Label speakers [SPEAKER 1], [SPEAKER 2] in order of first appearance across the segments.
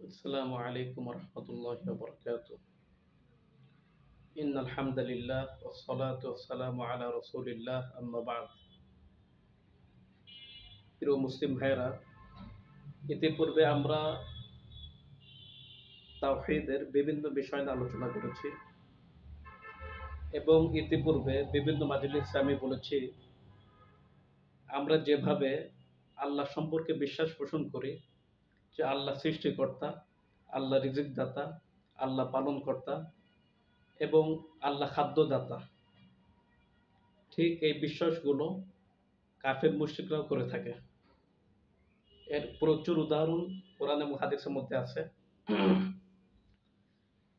[SPEAKER 1] السلام عليكم ورحمة الله وبركاته. إن الحمد لله والصلاة والسلام على رسول الله أما بعد. প্রিয় মুসলিম ভাইরা, ইতিপূর্বে আমরা তাওহীদের বিভিন্ন বিষয় নিয়ে আলোচনা করেছি এবং ইতিপূর্বে বিভিন্ন মাজলিসে আমি বলেছি আমরা যেভাবে আল্লাহ সম্পর্কে বিশ্বাস পোষণ করি যে আল্লাহ সৃষ্টিকর্তা, আল্লাহ রিজিকদাতা, আল্লাহ পালনকর্তা এবং আল্লাহ খাদ্যদাতা, ঠিক এই বিশ্বাসগুলো কাফের মুশরিকরাও করে থাকে। এর প্রচুর উদাহরণ কোরআন এবং হাদিসের মধ্যে আছে।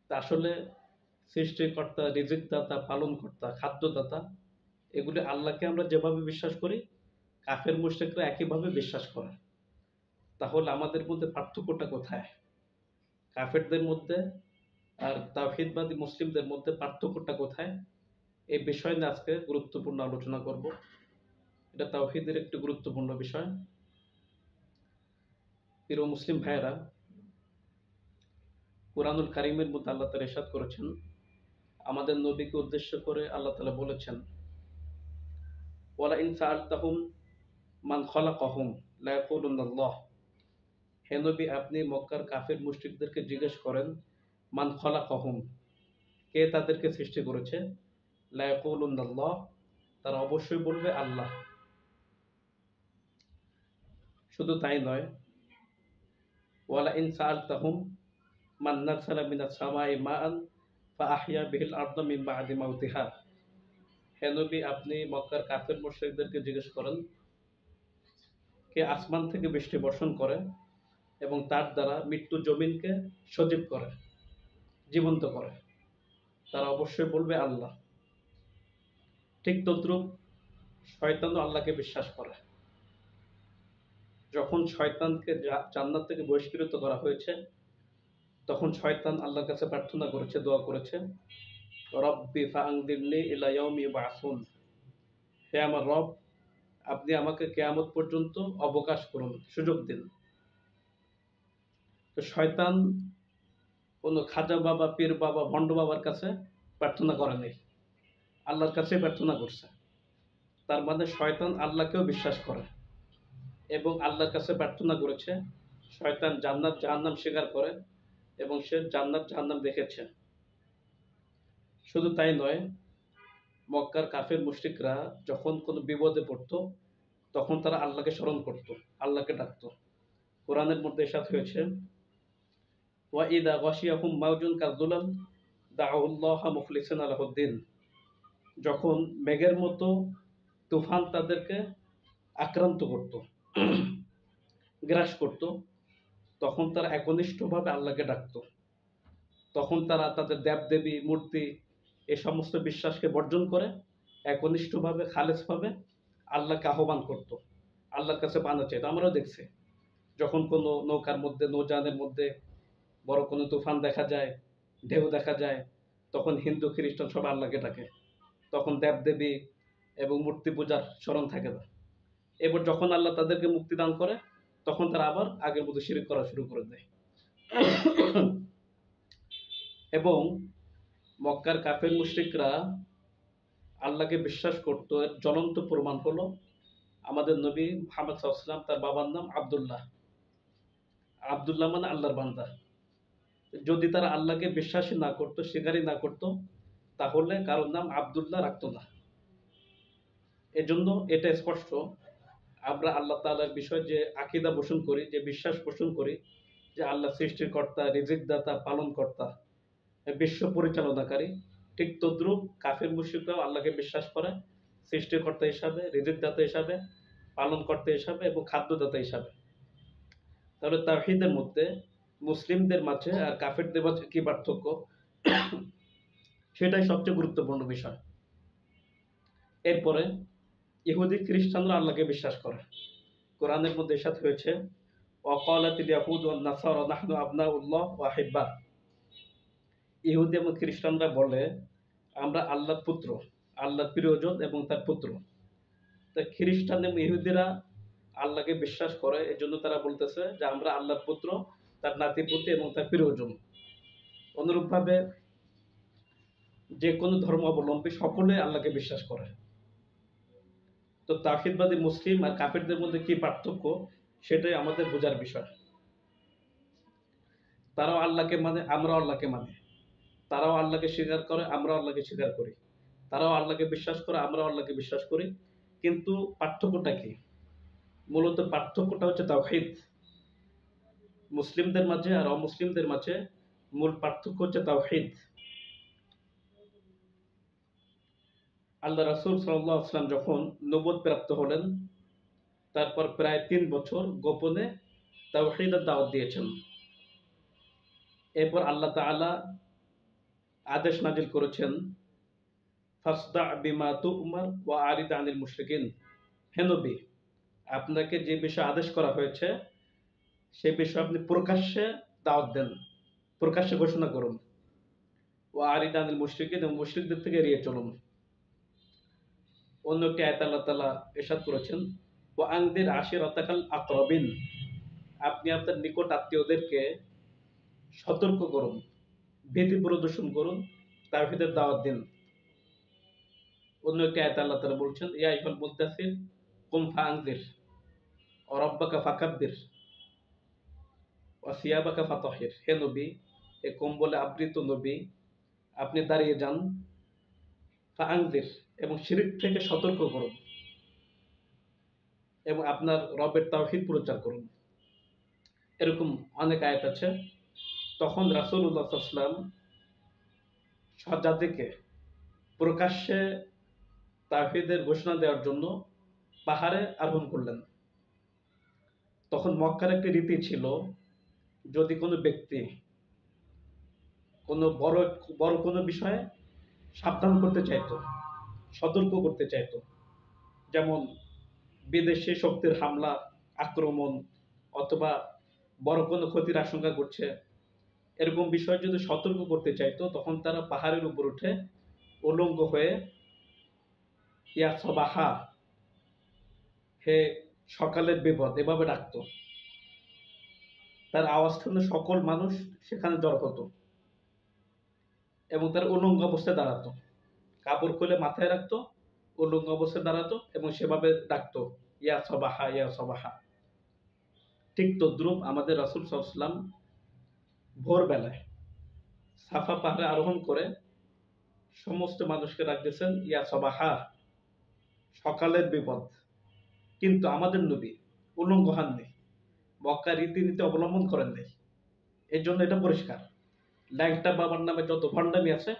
[SPEAKER 1] তা আসলে সৃষ্টিকর্তা, রিজিকদাতা, পালনকর্তা, খাদ্যদাতা, এগুলি আল্লাহকে আমরা যেভাবে বিশ্বাস করি কাফের মুশরিকরা একইভাবে বিশ্বাস করে। তাহলে আমাদের মধ্যে পার্থক্যটা কোথায়? কাফেরদের মধ্যে আর তাওহীদবাদী মুসলিমদের মধ্যে পার্থক্যটা কোথায়? এই বিষয় নিয়ে আজকে গুরুত্বপূর্ণ আলোচনা করব। এটা তাওহীদের একটি গুরুত্বপূর্ণ বিষয়। প্রিয় মুসলিম ভাইয়েরা, কুরআনুল কারীমের মধ্যে আল্লাহ তাআলা ইরশাদ করেছেন, আমাদের নবীকে উদ্দেশ্য করে আল্লাহ তাআলা বলেছেন, ওয়ালা ইন সাআলতাহুম মান খালাকাহুম লা ইয়াকুলুনাল্লাহ। হে নবী, আপনি মক্কার কাফের মুশরিকদেরকে জিজ্ঞেস করেন, মান খালাকাহুম, কে তাদেরকে সৃষ্টি করেছে? লা ইয়াকুলুনাল্লাহ, তারা অবশ্যই বলবে আল্লাহ। শুধু তাই নয়, ওয়ালা ইন সাআলতাহুম মান নাযালা মিনাস সামাই মাআন ফাআহইয়া বিহিল আরদা মিন বা'দি মাউতিহা। হে নবী, আপনি মক্কার কাফের মুশরিকদেরকে জিজ্ঞেস করেন, কে আসমান থেকে বৃষ্টি বর্ষণ করে এবং তার দ্বারা মৃত্যু জমিনকে সজীব করে, জীবন্ত করে? তারা অবশ্যই বলবে আল্লাহ। ঠিক তদ্রূপ শয়তানও আল্লাহকে বিশ্বাস করে। যখন শয়তানকে জান্নাত থেকে বহিষ্কৃত করা হয়েছে, তখন শয়তান আল্লাহর কাছে প্রার্থনা করেছে, দোয়া করেছে, রব্বি ফাআনযিরনি ইলা ইয়াউমি ইউবআসুন। হে আমার রব, আপনি আমাকে কিয়ামত পর্যন্ত অবকাশ করুন, সুযোগ দিন। তো শয়তান কোনো খাজা বাবা, পীর বাবা, ভণ্ড বাবার কাছে প্রার্থনা করে নাই, আল্লাহর কাছে প্রার্থনা করছে। তার মানে শয়তান আল্লাহকেও বিশ্বাস করে এবং আল্লাহর কাছে প্রার্থনা করেছে। শয়তান জান্নাত জাহান্নাম স্বীকার করে এবং সে জান্নাত জাহান্নাম দেখেছে। শুধু তাই নয়, মক্কার কাফের মুশরিকরা যখন কোনো বিপদে পড়তো তখন তারা আল্লাহকে স্মরণ করত, আল্লাহকে ডাকতো। কোরআনের মধ্যে ইরশাদ হয়েছে, ওয়া ইযা গাশিয়াহুম মাউজুন কাযুলাল দাউল্লাহা মুখলিসিনা লাহুদ্দিন। যখন মেঘের মতো তুফান তাদেরকে আক্রান্ত করত, গ্রাস করত, তখন তারা একনিষ্ঠভাবে আল্লাহকে ডাকত। তখন তারা তাদের দেবদেবী, মূর্তি, এ সমস্ত বিশ্বাসকে বর্জন করে একনিষ্ঠভাবে, খালেসভাবে আল্লাহকে আহ্বান করত, আল্লাহর কাছে পানা চাইত। আমরাও দেখছি, যখন কোনো নৌকার মধ্যে, নৌযানের মধ্যে বড় কোনো তুফান দেখা যায়, ঢেউ দেখা যায়, তখন হিন্দু খ্রিস্টান সব আল্লাহকে ডাকে। তখন দেবদেবী এবং মূর্তি পূজার স্মরণ থাকে না। এবার যখন আল্লাহ তাদেরকে মুক্তি দান করে, তখন তারা আবার আগের মতো শিরক করা শুরু করে দেয়। এবং মক্কার কাফের মুশরিকরা আল্লাহকে বিশ্বাস করত, এর জ্বলন্ত প্রমাণ হলো আমাদের নবী মুহাম্মদ সাল্লাল্লাহু আলাইহি ওয়াসাল্লাম, তার বাবার নাম আব্দুল্লাহ। আব্দুল্লাহ মানে আল্লাহর বান্দা। যদি তারা আল্লাহকে বিশ্বাসী না করত, স্বীকারই না করত, তাহলে কারোর নাম আব্দুল্লাহ রাখতো না। এজন্য এটা স্পষ্ট, আমরা আল্লাহ তাআলার বিষয়ে যে আকীদা পোষণ করি, যে বিশ্বাস পোষণ করি যে আল্লাহ সৃষ্টিকর্তা, রিজিকদাতা, পালনকর্তা, বিশ্ব পরিচালনাকারী, ঠিক তদ্রূপ কাফের মুশরিকরাও আল্লাহকে বিশ্বাস করে সৃষ্টিকর্তা হিসাবে, রিজিকদাতা হিসাবে, পালনকর্তা হিসাবে এবং খাদ্যদাতা হিসাবে। তাহলে তাওহীদের মধ্যে মুসলিমদের মাঝে আর কাফেরদের মাঝে কি পার্থক্য, সেটাই সবচেয়ে গুরুত্বপূর্ণ বিষয়। এরপরে ইহুদি খ্রিস্টানরা আল্লাহকে বিশ্বাস করে। কোরআনের মধ্যে ইরশাদ হয়েছে, ওয়াকালাতিল ইয়াহুদু ওয়ান নাসারা নাহনু আবনাউল্লাহ ওয়া আহিব্বা। ইহুদি এবং খ্রিস্টানরা বলে আমরা আল্লাহর পুত্র, আল্লাহর প্রিয়জন এবং তার পুত্র। তো খ্রিস্টান এবং ইহুদিরা আল্লাহকে বিশ্বাস করে, এজন্য তারা বলতেছে যে আমরা আল্লাহর পুত্র তার নাতিপুতি এবং তার প্রিয়জন। অনুরূপভাবে যে কোনো ধর্মাবলম্বী সকলে আল্লাহকে বিশ্বাস করে। তো তাওহীদবাদী মুসলিম আর কাফেরদের মধ্যে কি পার্থক্য, সেটাই আমাদের বোঝার বিষয়। তারাও আল্লাহকে মানে, আমরাও আল্লাহকে মানি। তারাও আল্লাহকে স্বীকার করে, আমরাও আল্লাহকে স্বীকার করি। তারাও আল্লাহকে বিশ্বাস করে, আমরাও আল্লাহকে বিশ্বাস করি। কিন্তু পার্থক্যটা কি? মূলত পার্থক্যটা হচ্ছে তাওহীদ। মুসলিমদের মাঝে আর অমুসলিমদের মাঝে মূল পার্থক্য হচ্ছে তাওহীদ। আল্লাহ রাসূল সাল্লাল্লাহু আলাইহি ওয়াসাল্লাম যখন নবুয়ত প্রাপ্ত হলেন, তারপর প্রায় ৩ বছর গোপনে তাওহীদের দাওয়াত দিয়েছেন। এরপর আল্লাহ তাআলা আদেশ নাজিল করেছেন, ফাসদা বিমা তু'মার ওয়া আরিদ আনিল মুশরিকিন। হে নবী, আপনাকে যে বিষয়ে আদেশ করা হয়েছে সে বিষয়ে আপনি প্রকাশ্যে দাওয়াত দেন, প্রকাশ্যে ঘোষণা করুন। ওয়া আরিদ আনিল মুশরিকিন, এবং মুশরিকদের থেকে এড়িয়ে চলুন। অন্য একটি আয়াতে আল্লাহ তাআলা ইরশাদ করেছেন, ওয়া আনদির আশিরাতাকাল আকরাবিন। আপনি আপনার নিকট আত্মীয়দেরকে সতর্ক করুন, ভীতি প্রদর্শন করুন, তাওহীদের দাওয়াত দিন। অন্য একটি আয়াতে আল্লাহ তাআলা বলছেন, ইয়া আইয়ুহাল মুদ্দাসসির কুম ফাআনজির ওয়া রাব্বাকা ফাকাব্বির ওয়া সিয়াবাকা ফাতাহির। হে নবী, এ কম্বলে আবৃত নবী, আপনি দাঁড়িয়ে যান, ফাআনজির, এবং শিরক থেকে সতর্ক করুন, এবং আপনার রবের তাওহীদ প্রচার করুন। এরকম অনেক আয়াত আছে। তখন রাসূলুল্লাহ সাল্লাল্লাহু আলাইহি ওয়াসাল্লাম জাতিকে প্রকাশ্যে তাওহীদের ঘোষণা দেওয়ার জন্য পাহাড়ে আরোহণ করলেন। তখন মক্কার একটি রীতি ছিল, যদি কোনো ব্যক্তি কোনো বড় কোনো বিষয়ে সাবধান করতে চাইতো, সতর্ক করতে চাইতো, যেমন বিদেশি শক্তির হামলা, আক্রমণ, অথবা বড় কোনো ক্ষতির আশঙ্কা করছে, এরকম বিষয়ে যদি সতর্ক করতে চাইতো, তখন তারা পাহাড়ের উপর উঠে উলঙ্গ হয়ে ইয়া সবাহা, হে সকালের বিপদ, এভাবে ডাকতো। তার আওয়াজ শুনে সকল মানুষ সেখানে জড়ো হতো এবং তার উলঙ্গ অবস্থায় দাঁড়াতো, কাপড় খুলে মাথায় রাখতো, উলঙ্গ অবস্থায় দাঁড়াতো এবং সেভাবে ডাকতো, ইয়া সবাহা, ইয়া সবাহা। ঠিক তদ্রুপ আমাদের রাসূল সাল্লাল্লাহু আলাইহি ওয়াসাল্লাম ভোরবেলায় সাফা পাহাড়ে আরোহণ করে সমস্ত মানুষকে ডাকতেছেন, ইয়া সবাহা, সকালের বিপদ। কিন্তু আমাদের নবী উলঙ্গ হননি, মক্কার রীতিনীতি অবলম্বন করেন নাই। এর জন্য এটা পরিষ্কার, ল্যাংটা বাবার নামে যত ভণ্ডামি আছে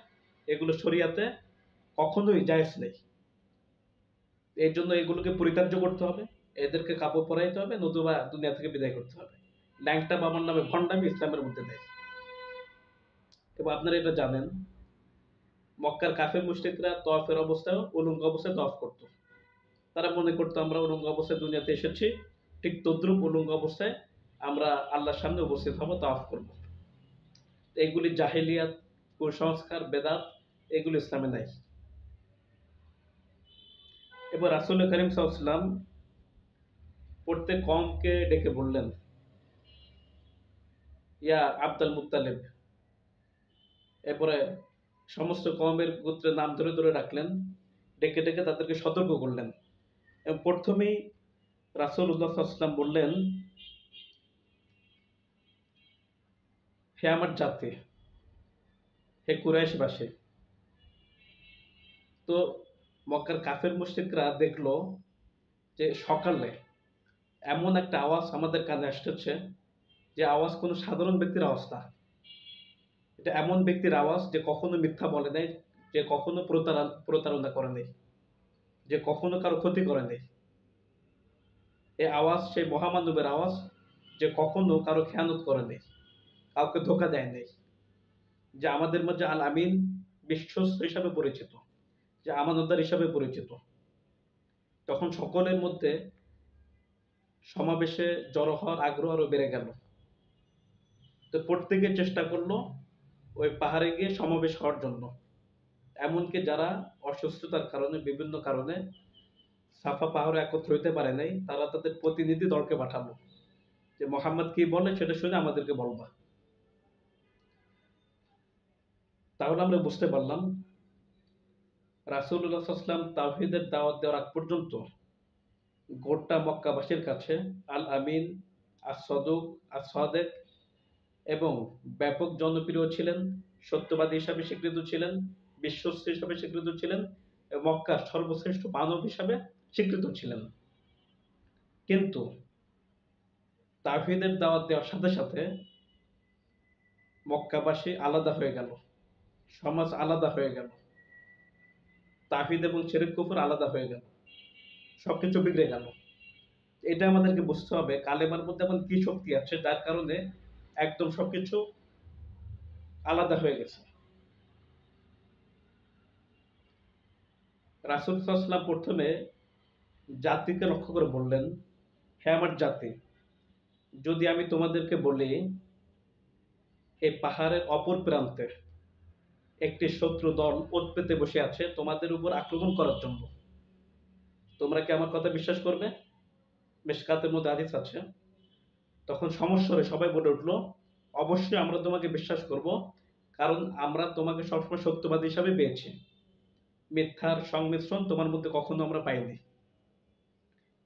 [SPEAKER 1] এগুলো শরিয়াতে কখনোই জায়েজ নেই। এই জন্য এগুলোকে পরিত্যাজ্য করতে হবে, এদেরকে কাপড় পরাইতে হবে, নতুবা দুনিয়া থেকে বিদায় করতে হবে। ল্যাংটা বাবার নামে ভণ্ডামি ইসলামের মধ্যে নেই। এবং আপনারা এটা জানেন, মক্কার কাফের মুশরিকরা তওয়াফের অবস্থায় উলঙ্গ অবস্থায় তওয়াফ করতো। তারা মনে করতো আমরা উলঙ্গ অবস্থায় দুনিয়াতে এসেছি, ঠিক তদ্রুপ উলঙ্গ অবস্থায় আমরা আল্লাহর সামনে উপস্থিত হব, তাওয়াফ করব। এগুলি জাহেলিয়াত, কুসংস্কার, বেদাত, এগুলো ইসলামে নাই। এবার রাসূল করিম সাল্লাল্লাহু আলাইহি ওয়াসাল্লাম প্রত্যেক কওমকে ডেকে বললেন, ইয়া আব্দুল মুত্তালিব। এরপরে সমস্ত কওমের গোত্রের নাম ধরে ধরে ডাকলেন, ডেকে ডেকে তাদেরকে সতর্ক করলেন। এবং প্রথমেই রাসূলুল্লাহ সাল্লাল্লাহু আলাইহি ওয়াসাল্লাম বললেন, হে আমার জাতি, হে কুরাইশবাসী। তো মক্কার কাফের মুশরিকরা দেখলো যে সকালে এমন একটা আওয়াজ আমাদের কানে আসতেছে, যে আওয়াজ কোনো সাধারণ ব্যক্তির আওয়াজ না। এটা এমন ব্যক্তির আওয়াজ যে কখনো মিথ্যা বলে নাই, যে কখনো প্রতারণা করে নাই, যে কখনো কারো ক্ষতি করে নাই। এই আওয়াজ সেই মহামানবের আওয়াজ, যে কখনো কারো খেয়ানত করে নাই, কাউকে ধোকা দেয় নাই, যে আমাদের মধ্যে আল আমিন, বিশ্বস্ত হিসাবে পরিচিত, যে আমানতদার হিসাবে পরিচিত। তখন সকলের মধ্যে সমাবেশে জড়ো হওয়ার আগ্রহ আরো বেড়ে গেল। তো প্রত্যেকে চেষ্টা করলো ওই পাহাড়ে গিয়ে সমাবেশ হওয়ার জন্য। এমনকি যারা অসুস্থতার কারণে, বিভিন্ন কারণে সাফা পাহাড়ে একত্র হইতে পারে নাই, তারা তাদের প্রতিনিধি দলকে পাঠালো যে মোহাম্মদ কি বলে সেটা শুনে আমাদেরকে বলবা। তাহলে আমরা বুঝতে পারলাম রাসূলুল্লাহ সাল্লাল্লাহু আলাইহি ওয়াসাল্লাম তাওহীদের দাওয়াত দেওয়ার আগ পর্যন্ত গোটা মক্কাবাসীর কাছে আল আমিন, আস-সাদুক, আস-সাদেক এবং ব্যাপক জনপ্রিয় ছিলেন, সত্যবাদী হিসাবে স্বীকৃত ছিলেন, বিশ্বস্ত হিসাবে স্বীকৃত ছিলেন এবং মক্কার সর্বশ্রেষ্ঠ মানব হিসাবে স্বীকৃত ছিলেন। কিন্তু তাওহীদের দাওয়াত দেওয়ার সাথে সাথে মক্কাবাসী আলাদা হয়ে গেল, সমাজ আলাদা হয়ে গেল, তাওহীদ এবং শিরক কুফর আলাদা হয়ে গেল, সবকিছু বিগড়ে গেল। এটা আমাদেরকে বুঝতে হবে কালেমার মধ্যে এমন কি শক্তি আছে যার কারণে একদম সবকিছু আলাদা হয়ে গেছে। রাসূল সাল্লাল্লাহু আলাইহি ওয়াসাল্লাম প্রথমে জাতিকে লক্ষ্য করে বললেন, হে আমার জাতি, যদি আমি তোমাদেরকে বলি এই পাহাড়ের অপর প্রান্তে একটি শত্রু দল ওঁত পেতে বসে আছে তোমাদের উপর আক্রমণ করার জন্য, তোমরা কি আমার কথা বিশ্বাস করবে? মিশকাতের মধ্যে হাদিস আছে। তখন সমস্বরে সবাই বলে উঠলো, অবশ্যই আমরা তোমাকে বিশ্বাস করব, কারণ আমরা তোমাকে সবসময় সত্যবাদী হিসাবে পেয়েছি, মিথ্যার সংমিশ্রণ তোমার মধ্যে কখনো আমরা পাইনি,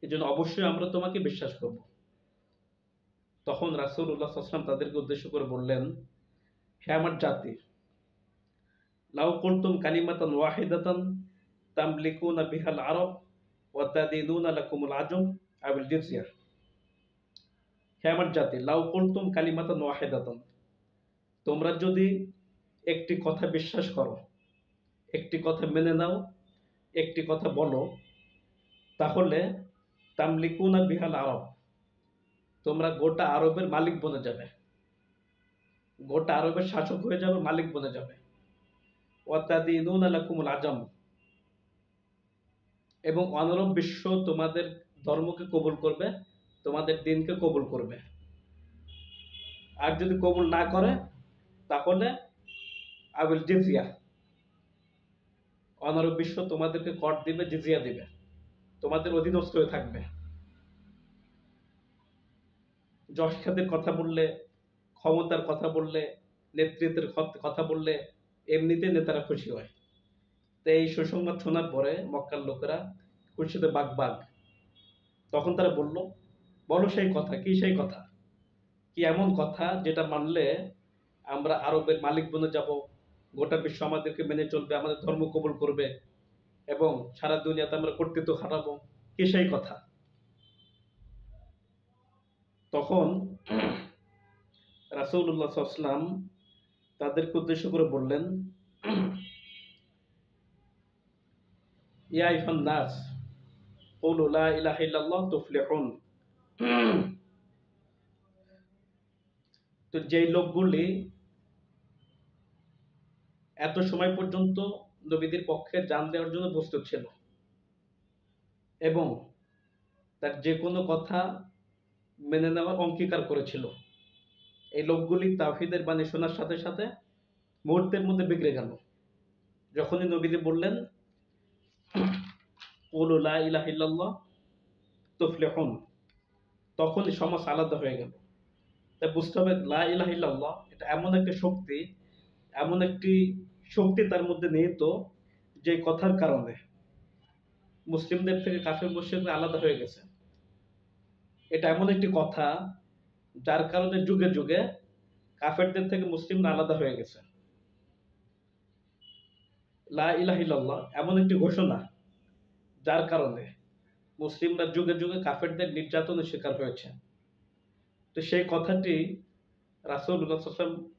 [SPEAKER 1] এই জন্য অবশ্যই আমরা তোমাকে বিশ্বাস করব। তখন রাসূলুল্লাহ সাল্লাল্লাহু আলাইহি ওয়াসাল্লাম তাদেরকে উদ্দেশ্য করে বললেন, হে আমার জাতি, লাউ কুলতুম কালিমাতান ওয়াহিদাতান তামলিকুনা বিহাল আরব ওয়া তাদিনুনা লাকুমুল আজম আবিল জিজিয়া। হে আমার জাতি, লাউ কুলতুম কালিমাতান ওয়াহিদাতান, তোমরা যদি একটি কথা বিশ্বাস করো, একটি কথা মেনে নাও, একটি কথা বলো, তাহলে তামলিকুনা বিহাল আরব, তোমরা গোটা আরবের মালিক বনে যাবে, গোটা আরবের শাসক হয়ে যাবে, মালিক বনে যাবে। ওয়া তাদিনুনা লাকুমুল আজম, এবং অনারব বিশ্ব তোমাদের ধর্মকে কবুল করবে, তোমাদের দিনকে কবুল করবে। আর যদি কবুল না করে তাহলে আবিল জিজিয়া, অনারব বিশ্ব তোমাদেরকে কর দিবে, জিজিয়া দিবে, তোমাদের অধীনস্থ হয়ে থাকবে। যশ খ্যাতির কথা বললে, ক্ষমতার কথা বললে, নেতৃত্বের কথা বললে এমনিতে নেতারা খুশি হয়। তো এই সুসংবাদ শোনার পরে মক্কার লোকেরা খুশিতে বাগ। তখন তারা বলল, বলো সেই কথা, কি সেই কথা, কি এমন কথা যেটা মানলে আমরা আরবের মালিক বনে যাব, গোটা বিশ্ব আমাদেরকে মেনে চলবে, আমাদের ধর্ম কবুল করবে এবং সারা দুনিয়াতে আমরা কর্তৃত্ব খাটাবো, কি সেই কথা? তখন রাসূলুল্লাহ সাল্লাল্লাহু আলাইহি ওয়াসাল্লাম তাদেরকে উদ্দেশ্য করে বললেন, ইয়া আইয়ুহান নাস কুলু লা ইলাহা ইল্লাল্লাহ তুফলিহুন। তো যেই লোকগুলি এত সময় পর্যন্ত নবীদের পক্ষে জান দেওয়ার জন্য প্রস্তুত ছিল এবং তার যে কোনো কথা মেনে নেওয়ার অঙ্গীকার করেছিল, এই লোকগুলি তাওহীদের বাণী শোনার সাথে সাথে মুহূর্তের মধ্যে বিগড়ে গেল। যখনই নবীজি বললেন কুলু লা ইলাহা ইল্লাল্লাহ তুফলিহুন, তখনই সমাজ আলাদা হয়ে গেল। তাই বুঝতে হবে লা ইলাহা ইল্লাল্লাহ এটা এমন একটা শক্তি, এমন একটি শক্তি তার মধ্যে নিহিত, যে কথার কারণে মুসলিমদের থেকে কাফের মুশরিকরা আলাদা হয়ে গেছে। এটা এমন একটি কথা যার কারণে যুগে যুগে কাফেরদের থেকে মুসলিমরা আলাদা হয়ে গেছে। লা ইলাহা ইল্লাল্লাহ এমন একটি ঘোষণা যার কারণে মুসলিমরা যুগে যুগে কাফেরদের নির্যাতনের শিকার হয়েছে। তো সেই কথাটি রাসূলুল্লাহ সাল্লাল্লাহু আলাইহি ওয়াসাল্লাম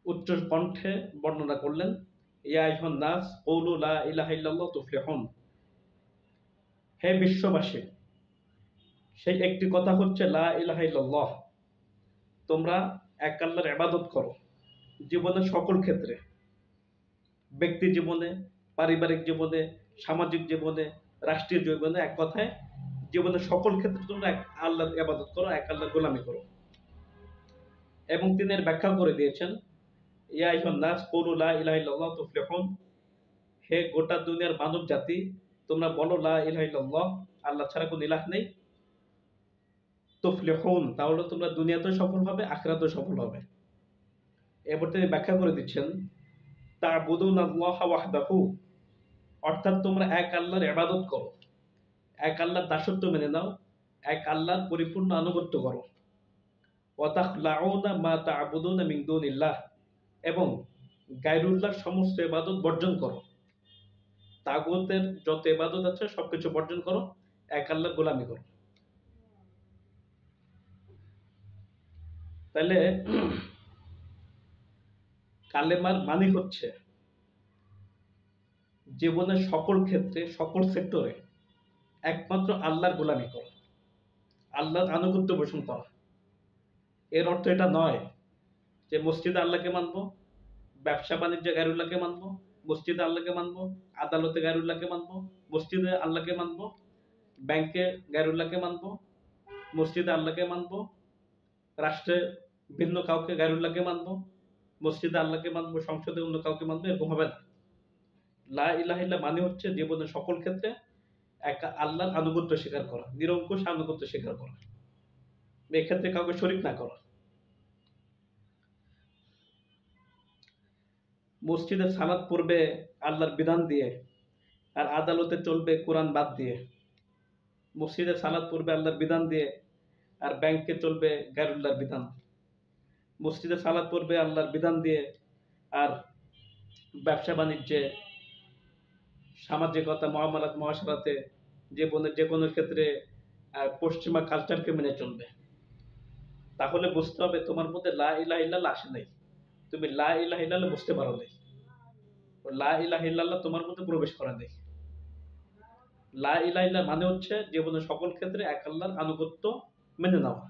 [SPEAKER 1] উচ্চ কণ্ঠে বর্ণনা করলেন, ইয়া আইয়ুহান নাস কুলু লা ইলাহা ইল্লাল্লাহ তুফলিহুন। হে বিশ্ববাসী, সেই একটি কথা হচ্ছে লা ইলাহা ইল্লাল্লাহ, তোমরা এক আল্লাহর ইবাদত করো জীবনের সকল ক্ষেত্রে, ব্যক্তি জীবনে, পারিবারিক জীবনে, সামাজিক জীবনে, রাষ্ট্রীয় জীবনে, এক কথায় জীবনের সকল ক্ষেত্রে তোমরা এক আল্লাহর ইবাদত করো, এক আল্লাহর গোলামি করো। এবং তিনি এর ব্যাখ্যা করে দিয়েছেন, ইয়া আইয়ুহান নাস কুলু লা ইলাহা ইল্লাল্লাহ তুফলিহুন, হে গোটা দুনিয়ার মানব জাতি, তোমরা বলো লা ইলাহা ইল্লাল্লাহ, আল্লাহ ছাড়া কোনো ইলাহ নেই। তুফলিহুন, তাহলে তোমরা দুনিয়াতেও সফল হবে, আখিরাতেও সফল হবে। এরপর তিনি ব্যাখ্যা করে দিচ্ছেন, তা'বুদুনাল্লাহা ওয়াহদাহু, অর্থাৎ তোমরা এক আল্লাহর ইবাদত করো, এক আল্লাহর দাসত্ব মেনে নাও, এক আল্লাহর পরিপূর্ণ আনুগত্য করো। ওয়া তাখলাউনা মা তা'বুদুনা মিন দুনিল্লাহ, এবং গায়রুল্লাহর সমস্ত ইবাদত বর্জন করো। তাগুতের যত ইবাদত আছে সবকিছু বর্জন করো, এক আল্লাহর গোলামি করো। তাহলে কালেমার মানে হচ্ছে জীবনের সকল ক্ষেত্রে, সকল সেক্টরে একমাত্র আল্লাহর গোলামি করা, আল্লাহর আনুগত্য পোষণ করা। এর অর্থ এটা নয় যে মসজিদে আল্লাহকে মানবো, ব্যবসা বাণিজ্যে গায়রুল্লাহকে মানবো, মসজিদে আল্লাহকে মানবো, আদালতে গায়রুল্লাহকে মানবো, মসজিদে আল্লাহকে মানবো, ব্যাংকে গায়রুল্লাহকে মানবো, মসজিদে আল্লাহকে মানবো, রাষ্ট্রে ভিন্ন কাউকে গায়রুল্লাহকে মানবো, মসজিদে আল্লাহকে মানবো, সংসদে অন্য কাউকে মানবো, এরকম হবে না। লা ইলাহা ইল্লাল্লাহ মানে হচ্ছে জীবনের সকল ক্ষেত্রে এক আল্লাহর আনুগত্য স্বীকার করা, নিরঙ্কুশ আনুগত্য স্বীকার করা, এক্ষেত্রে কাউকে শরীক না করা। মসজিদে সালাত পড়বে আল্লাহর বিধান দিয়ে, আর আদালতে চলবে কোরআন বাদ দিয়ে। মসজিদে সালাত পড়বে আল্লাহর বিধান দিয়ে, আর ব্যাংকে চলবে গায়রুল্লাহর বিধান। মসজিদে সালাত পড়বে আল্লাহর বিধান দিয়ে, আর ব্যবসা বাণিজ্যে, সামাজিকতা, মুআমালাত, মুআশারাতে, জীবনের যে কোনো ক্ষেত্রে পশ্চিমা কালচারকে মেনে চলবে। তাহলে বুঝতে হবে তোমার মধ্যে লা ইলাহা ইল্লাল্লাহ আসে নাই, তুমি লা ইলাহা ইল্লাল্লাহ বুঝতে পারো নাই, লা ইলাহা ইল্লাল্লাহ তোমার মধ্যে প্রবেশ করে নাই। লা ইলাহা ইল্লাল্লাহ মানে হচ্ছে জীবনের সকল ক্ষেত্রে এক আল্লাহর আনুগত্য মেনে নেওয়া,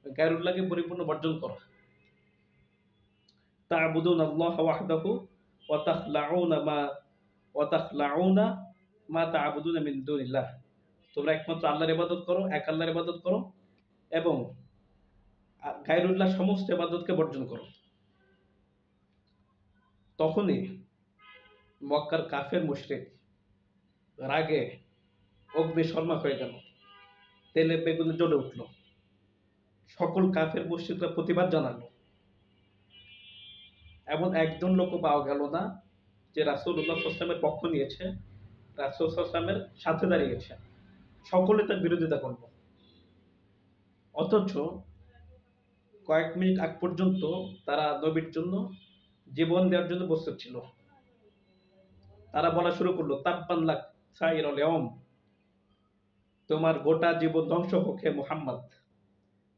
[SPEAKER 1] গায়রুল্লাহকে পরিপূর্ণ বর্জন করা। তা'বুদুনাল্লাহা ওয়াহদাহু ওয়া তাখলাউনা মা তা'বুদুনা মিন দুনিল্লাহ, তোমরা একমাত্র আল্লাহর ইবাদত করো, এক আল্লাহর ইবাদত করো, এবং গায়রুল্লাহ সমস্ত ইবাদতকে বর্জন করো। তখনই মক্কার কাফের মুশরিক রাগে অগ্নিশর্মা হয়ে গেল, তেলে বেগুনে জ্বলে উঠল। সকল কাফের মুশরিকরা প্রতিবাদ জানালো। এমন একজন লোকও পাওয়া গেল না যে রাসূলুল্লাহ সাল্লাল্লাহু আলাইহি ওয়াসাল্লামের পক্ষ নিয়েছে, রাসূল সাল্লাল্লাহু আলাইহি ওয়াসাল্লামের সাথে দাঁড়িয়েছে। সকলে তার বিরোধিতা করল। অথচ কয়েক মিনিট আগ পর্যন্ত তারা নবীর জন্য জীবন দেওয়ার জন্য প্রস্তুত ছিল। তারা বলা শুরু করলো, তাব্বান লাক সাইরাল ইয়াউম, তোমার গোটা জীবন ধ্বংস হোক হে মুহাম্মদ।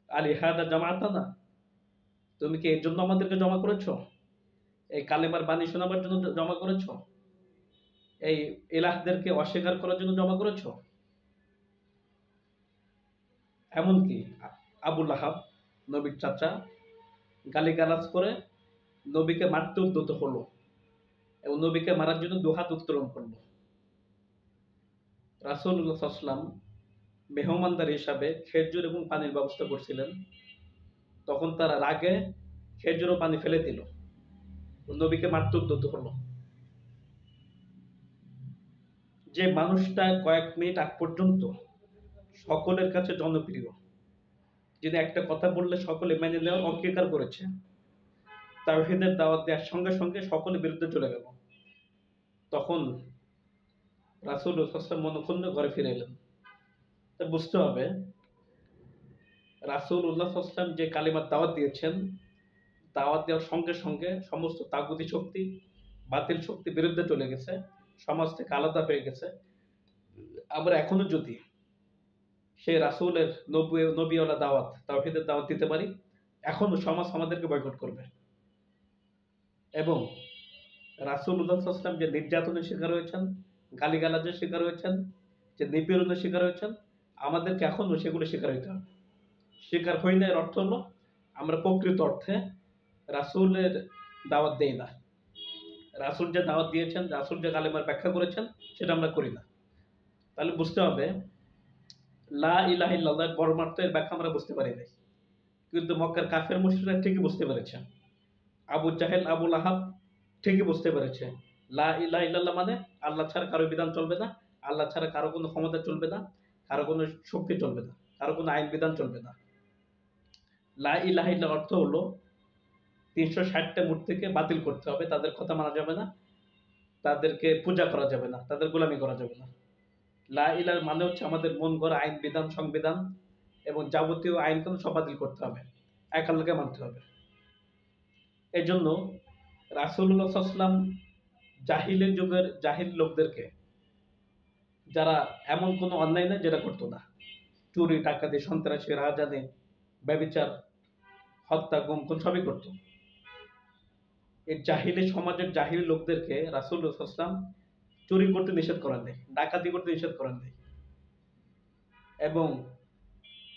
[SPEAKER 1] আলী হাদা জামাতানা, তুমি কি এর জন্য আমাদেরকে জমা করেছো? এই কালেমার বাণী শোনাবার জন্য জমা করেছো? এই ইলাহদেরকে অস্বীকার করার জন্য জমা করেছো? এমনকি আবু লাহাব, নবীর চাচা, গালিগালাজ করে নবীকে মারতে উদ্যত হলো এবং নবীকে মারার জন্য দুহাত উত্তোলন করলো। রাসূলুল্লাহ সাল্লাল্লাহু আলাইহি ওয়াসাল্লাম মেহমানদার হিসাবে খেজুর এবং পানির ব্যবস্থা করছিলেন। তখন তারা রাগে খেজুর ও পানি ফেলে দিল, নবীকে মারতে উদ্যত হলো। যে মানুষটা কয়েক মিনিট আগ পর্যন্ত সকলের কাছে জনপ্রিয়, যিনি একটা কথা বললে সকলে মেনে নেওয়ার অঙ্গীকার করেছে, তাওহীদের দাওয়াত দেওয়ার সঙ্গে সঙ্গে সকলের বিরুদ্ধে চলে গেল, তখন রাসূলুল্লাহ সাল্লাল্লাহু আলাইহি ওয়াসাল্লাম মনঃক্ষুণ্ণ ঘরে ফিরে এলেন। তা বুঝতে হবে রাসূলুল্লাহ সাল্লাল্লাহু আলাইহি ওয়াসাল্লাম যে কালিমার দাওয়াত দিয়েছেন, দাওয়াত দেওয়ার সঙ্গে সঙ্গে সমস্ত তাগুতি শক্তি, বাতিল শক্তি বিরুদ্ধে চলে গেছে, সমাজ থেকে আলাদা হয়ে গেছে। আমরা এখনো যদি সেই রাসূলের নবীওয়ালা দাওয়াত, তাওহীদের দাওয়াত দিতে পারি, এখনো সমাজ আমাদেরকে বয়কট করবে। এবং রাসূলুল্লাহ সাল্লাল্লাহু আলাইহি ওয়াসাল্লাম যে নির্যাতনের শিকার হয়েছেন, গালিগালাজের শিকার হয়েছেন, যে নিপীড়নের শিকার হয়েছেন, আমাদেরকে এখনো সেগুলো শিকার হইতে হবে। শিকার হই না এর অর্থ হলো আমরা প্রকৃত অর্থে রাসূলের দাওয়াত দেই না। রাসূল যে দাওয়াত দিয়েছেন, রাসূল যে কালেমার ব্যাখ্যা করেছেন, সেটা আমরা করি না। তাহলে বুঝতে হবে লা ইলাহা ইল্লাল্লাহর পরমার্থের ব্যাখ্যা আমরা বুঝতে পারি নাই, কিন্তু মক্কার কাফের মুশরিকরা ঠিকই বুঝতে পেরেছে। আবু জাহেল, আবু লাহাব ঠিকই বুঝতে পেরেছে লা ইলাহা ইল্লাল্লাহ মানে আল্লাহ ছাড়া কারো বিধান চলবে না, আল্লাহ ছাড়া কারো কোনো ক্ষমতা চলবে না, কারো কোনো শক্তি চলবে না, কারো কোনো আইন বিধান চলবে না। লা ইলাহা ইল্লাল্লাহ অর্থ হলো 360টা মূর্তিকে বাতিল করতে হবে, তাদের কথা মানা যাবে না, তাদেরকে পূজা করা যাবে না, তাদের গোলামি করা যাবে না। লা ইলাহা মানে হচ্ছে আমাদের মন গড়া আইন বিধান সংবিধান এবং যাবতীয় আইন কানুন সব বাতিল করতে হবে, এক আল্লাহকে মানতে হবে। এই জন্য রাসূলুল্লাহ সাল্লাল্লাহু আলাইহি ওয়াসাল্লাম জাহিলের যুগের জাহিল লোকদেরকে, যারা এমন কোনো অন্যায় নেই যেটা করতো না, চুরি ডাকাতি সন্ত্রাসী রাহাজানি ব্যভিচার হত্যা গুম খুন সবই করতো, এই জাহিলি সমাজের জাহিলি লোকদেরকে রাসূলুল্লাহ সাল্লাল্লাহু আলাইহি ওয়াসাল্লাম চুরি করতে নিষেধ করেন নাই, ডাকাতি করতে নিষেধ করেন নাই, এবং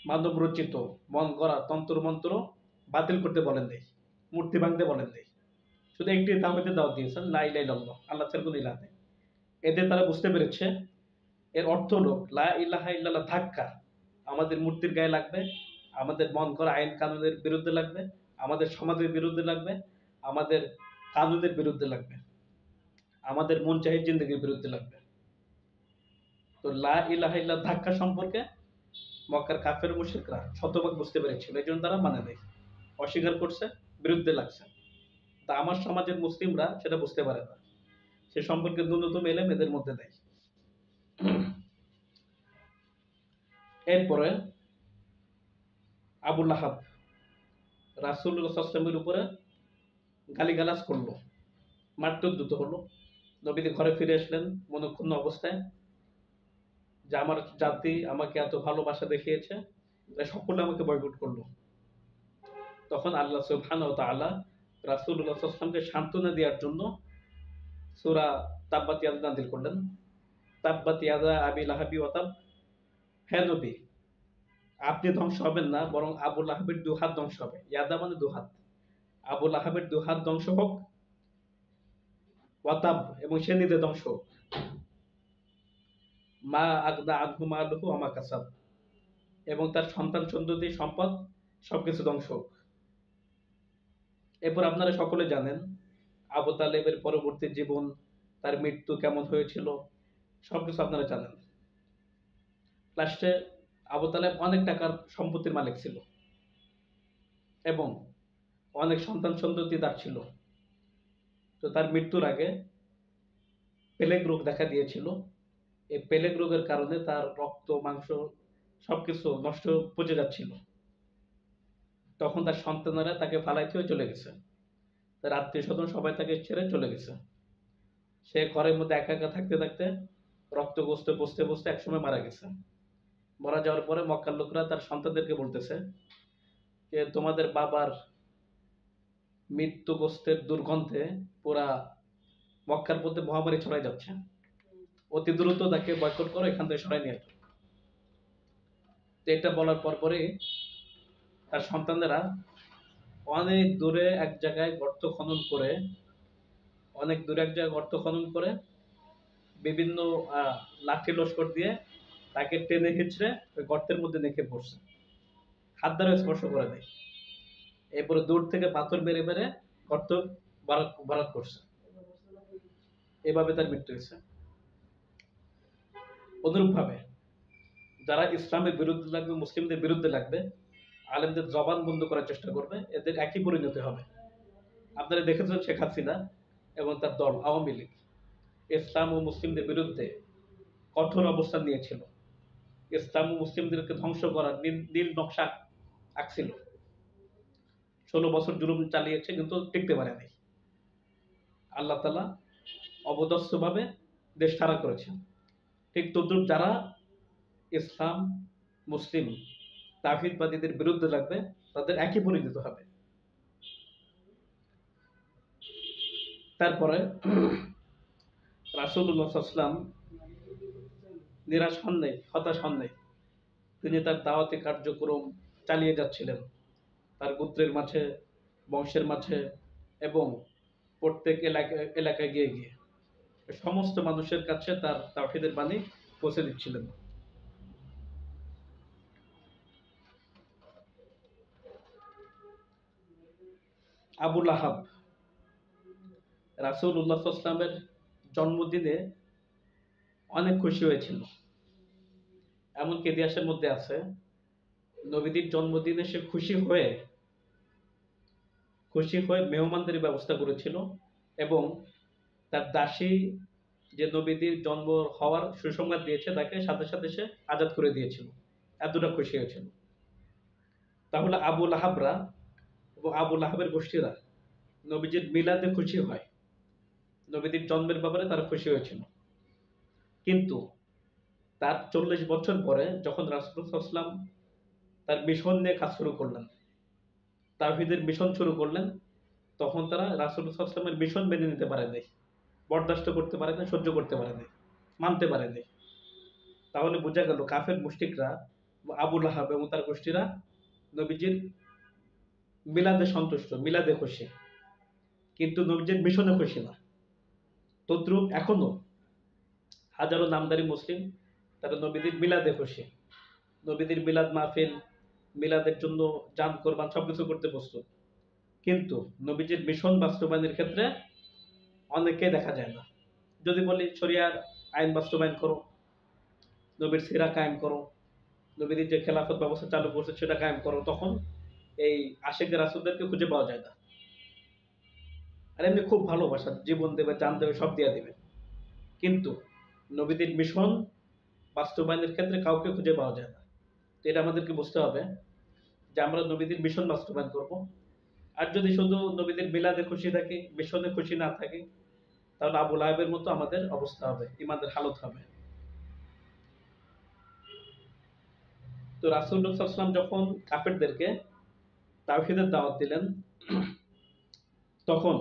[SPEAKER 1] মানব রচিত মন গড়া তন্ত্র মন্ত্র বাতিল করতে বলেন নাই, মূর্তি ভাঙতে বলেন নাই। শুধু একটি তাওহীদের দাওয়াত দিয়েছেন, লা ইলাহা ইল্লাল্লাহ, আল্লাহ ছাড়া কোনো ইলাহ নেই। এতে তারা বুঝতে পেরেছে এর অর্থ হলো লা ইলাহা ইল্লাল্লাহ ধাক্কা আমাদের মূর্তির গায়ে লাগবে, আমাদের মন করা আইন কানুনের বিরুদ্ধে লাগবে, আমাদের সমাজের বিরুদ্ধে লাগবে, আমাদের কানুনের বিরুদ্ধে লাগবে, আমাদের মন চাহিদ জিন্দগির বিরুদ্ধে লাগবে। তো লা ইলাহা ইল্লাল্লাহ ধাক্কা সম্পর্কে মক্কার কাফের মুশরিকরা শতভাগ বুঝতে পেরেছিল, এই জন্য তারা মানে নেই, অস্বীকার করছে, বিরুদ্ধে লাগছে। তা আমার সমাজের মুসলিমরা সেটা বুঝতে পারে না, সে সম্পর্কে ন্যূনতম এলেম এদের মধ্যে নেই। এরপরে আবু লাহাব রাসূলুল্লাহ সাল্লাল্লাহু আলাইহি ওয়াসাল্লামের উপরে গালিগালাজ করলো, মারধুর হলো। নবীজি ঘরে ফিরে আসলেন মনক্ষুণ্ণ অবস্থায়, যে আমার জাতি আমাকে এত ভালোবাসা দেখিয়েছে, তাই সকলে আমাকে বয়কট করলো। তখন আল্লাহ সুবহানাহু ওয়া তাআলা রাসূলুল্লাহ সাল্লাল্লাহু আলাইহি ওয়াসাল্লামকে সান্ত্বনা দেওয়ার জন্য সূরা তাব্বাত ইয়াদা নাযিল করলেন। তাব্বাত ইয়াদা আবি লাহাবি ওয়া তাব, হে নবী আপনি ধ্বংস হবেন না, বরং আবু লাহাবের দুহাত ধ্বংস হবে। ইয়াদা মানে দুহাত, আবু লাহাবের দুহাত ধ্বংস হোক, ওয়া তাব এবং সে নিজে ধ্বংস হোক, মা আগনা আনহু মালুহু ওয়া মা কাসাব, এবং তার সন্তান সন্ততি সম্পদ সবকিছু ধ্বংস হোক। এরপর আপনারা সকলে জানেন আবু তালেবের পরবর্তী জীবন, তার মৃত্যু কেমন হয়েছিল, সবকিছু আপনারা জানেন। লাস্টে আবু তালেব অনেক টাকার সম্পত্তির মালিক ছিল এবং অনেক সন্তান সন্ততি তার ছিল। তো তার মৃত্যুর আগে প্লেগ রোগ দেখা দিয়েছিল। এই প্লেগ রোগের কারণে তার রক্ত মাংস সবকিছু নষ্ট পচে যাচ্ছিল। তখন তার সন্তানেরা তাকে ফালাইতে হয়ে চলে গেছে, তার আত্মীয় স্বজন সবাই তাকে ছেড়ে চলে গেছে। সে ঘরের মধ্যে একা একা থাকতে থাকতে রক্তগ্রস্ত বসতে বসতে একসময় মারা গেছে। মারা যাওয়ার পরে মক্কার লোকরা তার সন্তানদেরকে বলতেছে যে তোমাদের বাবার মৃত্যুগ্রস্তের দুর্গন্ধে পুরা মক্কার মধ্যে মহামারী ছড়াই যাচ্ছে, অতি দ্রুত তাকে বয়কট করো, এখান থেকে সরাই নিয়ে আসো। এটা বলার পরে তার সন্তানেরা অনেক দূরে এক জায়গায় গর্ত খনন করে বিভিন্ন লাঠি লস্কর দিয়ে তাকে টেনে হিঁচড়ে ওই গর্তের মধ্যে নেমে পড়ছে, হাত দ্বারা স্পর্শ করে দেয়। এরপরে দূর থেকে পাথর মেরে মেরে গর্ত ভরাট করছে, এভাবে তার মৃত্যু হয়েছে। অনুরূপভাবে যারা ইসলামের বিরুদ্ধে লাগবে, মুসলিমদের বিরুদ্ধে লাগবে, আলেমদের জবান বন্ধ করার চেষ্টা করবে, এদের একই পরিণতি হবে। আপনারা দেখেছেন শেখ হাসিনা এবং তার দল আওয়ামী লীগ ইসলাম ও মুসলিমদের বিরুদ্ধে কঠোর অবস্থান নিয়েছিল, ইসলাম ও মুসলিমদেরকে ধ্বংস করার নীল নকশা আঁকছিল। 16 বছর জুলুম চালিয়েছে কিন্তু টিকতে পারে নাই। আল্লাহ তাআলা অবদস্থভাবে দেশ ছাড়া করেছেন। ঠিক তদ্রুপ যারা ইসলাম মুসলিম তাওহীদবাদীদের বিরুদ্ধে লাগবে, তাদের একই পরিণত হবে। তারপরে রাসূলুল্লাহ সাল্লাল্লাহু আলাইহি ওয়াসাল্লাম নিরাশ হন নাই, হতাশ হন নাই। তিনি তার দাওয়াতি কার্যক্রম চালিয়ে যাচ্ছিলেন তার গোত্রের মাঝে, বংশের মাঝে এবং প্রত্যেক এলাকায় গিয়ে গিয়ে সমস্ত মানুষের কাছে তার তাওহীদের বাণী পৌঁছে দিচ্ছিলেন। আবু লাহাব রাসূলুল্লাহ সাল্লাল্লাহু আলাইহি ওয়াসাল্লামের জন্মদিনে অনেক খুশি হয়েছিল। এমনকি ইতিহাসের মধ্যে আছে নবীজির জন্মদিনে সে খুশি হয়ে খুশি হয়ে মেহমানদারির ব্যবস্থা করেছিল এবং তার দাসী যে নবীদের জন্ম হওয়ার সুসংবাদ দিয়েছে তাকে সাথে সাথে সে আজাদ করে দিয়েছিল, এতটা খুশি হয়েছিল। তাহলে আবু লাহাবরা এবং আবু লাহাবের গোষ্ঠীরা নবীজির মিলাদে খুশি হয়, নবীদের জন্মের ব্যাপারে তারা খুশি হয়েছিল। কিন্তু তার 40 বছর পরে যখন রাসূলুল্লাহ সাল্লাল্লাহু আলাইহি ওয়াসাল্লাম তার মিশন নিয়ে কাজ শুরু করলেন, তাওহীদের মিশন শুরু করলেন, তখন তারা রাসূলুল্লাহ সাল্লাল্লাহু আলাইহি ওয়াসাল্লামের মিশন মেনে নিতে পারে নাই, বরদাস্ত করতে পারে নাই, সহ্য করতে পারে নাই, মানতে পারে নাই। তাহলে বোঝা গেল কাফের মুশরিকরা, আবু লাহাব এবং তার গোষ্ঠীরা নবীজির মিলাদে সন্তুষ্ট, মিলাদে খুশি, কিন্তু নবীজির মিশনে খুশি না। তদ্রূপ এখনো হাজারো নামদারি মুসলিম তারা নবীদের মিলাদে খুশি, নবীদের মিলাদ মাহফিল, মিলাদের জন্য জান কোরবান সবকিছু করতে প্রস্তুত, কিন্তু নবীজির মিশন বাস্তবায়নের ক্ষেত্রে অনেকে দেখা যায় না। যদি বলি শরিয়ার আইন বাস্তবায়ন করো, নবীর সিরা কায়েম করো, নবীদের যে খেলাফত ব্যবস্থা চালু করছে সেটা কায়েম করো, তখন এই আশিকদের রাসূলদেরকে খুঁজে পাওয়া যায় না। আর এমনি খুব ভালোবাসা, জীবন দেবে, জান দেবে, সব দিয়ে দেবে, কিন্তু নবীদের মিশন বাস্তবায়নের ক্ষেত্রে কাউকে খুঁজে পাওয়া যায় না। তো এটা আমাদেরকে বুঝতে হবে যে আমরা নবীদের মিশন বাস্তবায়ন করব। আর যদি শুধু নবীদের মিলাদে খুশি থাকি, মিশনে খুশি না থাকি, তাহলে আবু লাহাবের মতো আমাদের অবস্থা হবে, ইমানদের হালত হবে। তো রাসূলুল্লাহ সাল্লাল্লাহু আলাইহি ওয়াসাল্লাম যখন কাফেরদেরকে তাওহীদের দাওয়াত দিলেন, তখন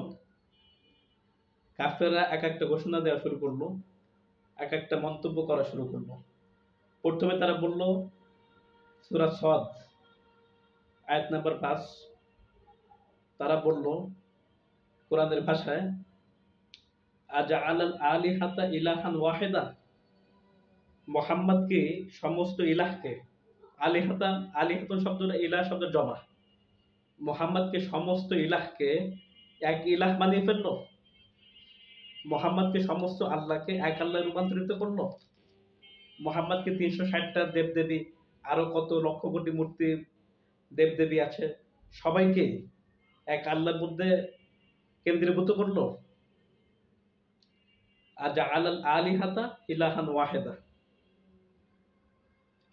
[SPEAKER 1] কাফেররা এক একটা ঘোষণা দেওয়া শুরু করলো, এক একটা মন্তব্য করা শুরু করলো। প্রথমে তারা বলল, সূরা সদ আয়াত নাম্বার 5, তারা বলল কোরআনের ভাষায়, আজআলাল আলিহাতা ইলাহান ওয়াহিদা, মুহাম্মদ কি সমস্ত ইলাহকে, আলিহাতা, আলিহাতুন শব্দটা ইলাহ শব্দের জমা, মুহাম্মদকে সমস্ত ইলাহকে এক ইলাহ বানিয়ে ফেললো, মুহাম্মদকে সমস্ত আল্লাহকে এক আল্লাহ রূপান্তরিত করলো, মুহাম্মদকে 360টা দেবদেবী, আরো কত লক্ষ কোটি মূর্তি দেবদেবী আছে, সবাইকে এক আল্লাহর মধ্যে কেন্দ্রীভূত করলো। আজআলাল আলিহাতা ইলাহান ওয়াহিদা,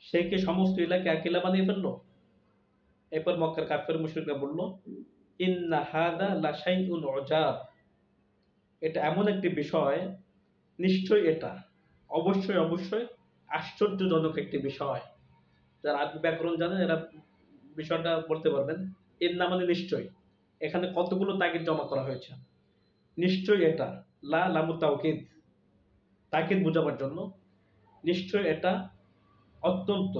[SPEAKER 1] সে কি সমস্ত ইলাহকে এক ইলাহ বানিয়ে ফেললো। এরপর মক্কার কাফের মুশরিকরা বলল, ইন্না হাদা লাশাইউন উজাব, এটা এমন একটি বিষয়, নিশ্চয়ই এটা, অবশ্যই অবশ্যই আশ্চর্যজনক একটি বিষয়। যারা আরবি ব্যাকরণ জানেন এরা বিষয়টা বলতে পারবেন। ইন্না মানে নিশ্চয়ই, এখানে কতগুলো তাকিদ জমা করা হয়েছে। নিশ্চয়ই এটা, লা লামু তাওকিদ, তাকিদ বোঝাবার জন্য, নিশ্চয়ই এটা অত্যন্ত,